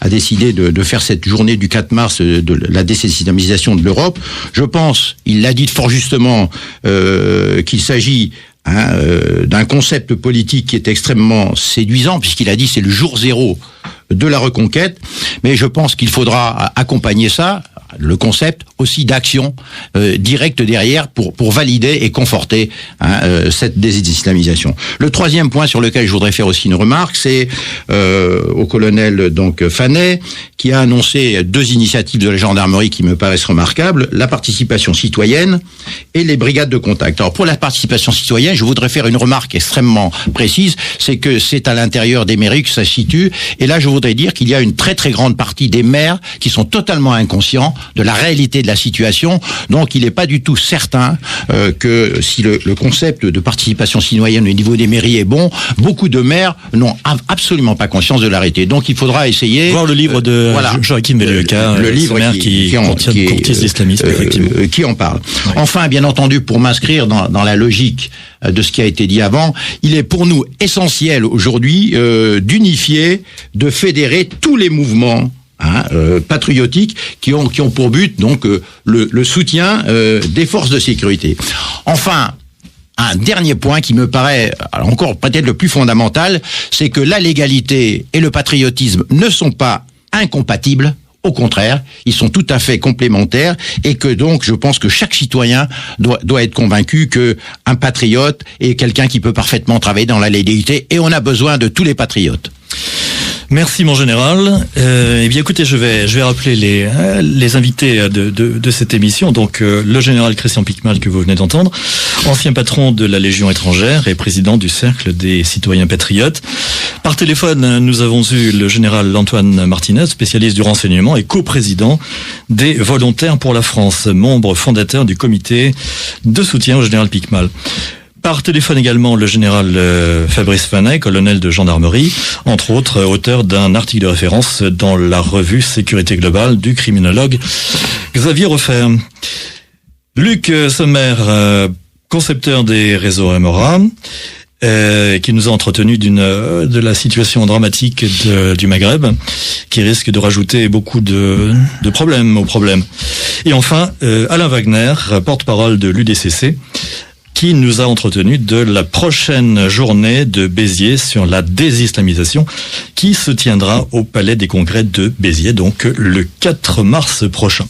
a décidé de faire cette journée du 4 mars de la désislamisation de l'Europe. Je pense, il l'a dit fort justement, qu'il s'agit d'un concept politique qui est extrêmement séduisant, puisqu'il a dit c'est le jour zéro de la reconquête, mais je pense qu'il faudra accompagner ça, le concept, aussi d'action directe derrière pour valider et conforter cette désislamisation. Le troisième point sur lequel je voudrais faire aussi une remarque, c'est au colonel donc Fanet, qui a annoncé 2 initiatives de la gendarmerie qui me paraissent remarquables, la participation citoyenne et les brigades de contact. Alors pour la participation citoyenne, je voudrais faire une remarque extrêmement précise, c'est que c'est à l'intérieur des mairies que ça se situe, et là je voudrais dire qu'il y a une très très grande partie des maires qui sont totalement inconscients de la réalité de la situation, donc il n'est pas du tout certain que si le concept de participation citoyenne au niveau des mairies est bon, beaucoup de maires n'ont absolument pas conscience de la réalité. Donc il faudra essayer... Voir le livre de Joachim Bellueca, le livre qui courtise l'islamisme, effectivement. Qui en parle. Oui. Enfin, bien entendu, pour m'inscrire dans la logique de ce qui a été dit avant, il est pour nous essentiel aujourd'hui d'unifier, de fédérer tous les mouvements patriotiques qui ont pour but donc le soutien des forces de sécurité. Enfin, un dernier point qui me paraît encore peut-être le plus fondamental, c'est que la légalité et le patriotisme ne sont pas incompatibles. Au contraire, ils sont tout à fait complémentaires et que donc je pense que chaque citoyen doit être convaincu que un patriote est quelqu'un qui peut parfaitement travailler dans la légalité, et on a besoin de tous les patriotes. Merci mon général. Eh bien écoutez, je vais rappeler les invités de cette émission. Donc le général Christian Piquemal que vous venez d'entendre, ancien patron de la Légion étrangère et président du Cercle des citoyens patriotes. Par téléphone, nous avons eu le général Antoine Martinez, spécialiste du renseignement et coprésident des Volontaires pour la France, membre fondateur du comité de soutien au général Piquemal. Par téléphone également le général Fabrice Fanet, colonel de gendarmerie, entre autres auteur d'un article de référence dans la revue Sécurité Globale du criminologue Xavier Roffer. Luc Sommer, concepteur des réseaux Emora, qui nous a entretenu de la situation dramatique du Maghreb, qui risque de rajouter beaucoup de problèmes aux problèmes. Et enfin, Alain Wagner, porte-parole de l'UDCC, qui nous a entretenu de la prochaine journée de Béziers sur la désislamisation qui se tiendra au Palais des Congrès de Béziers, donc le 4 mars prochain.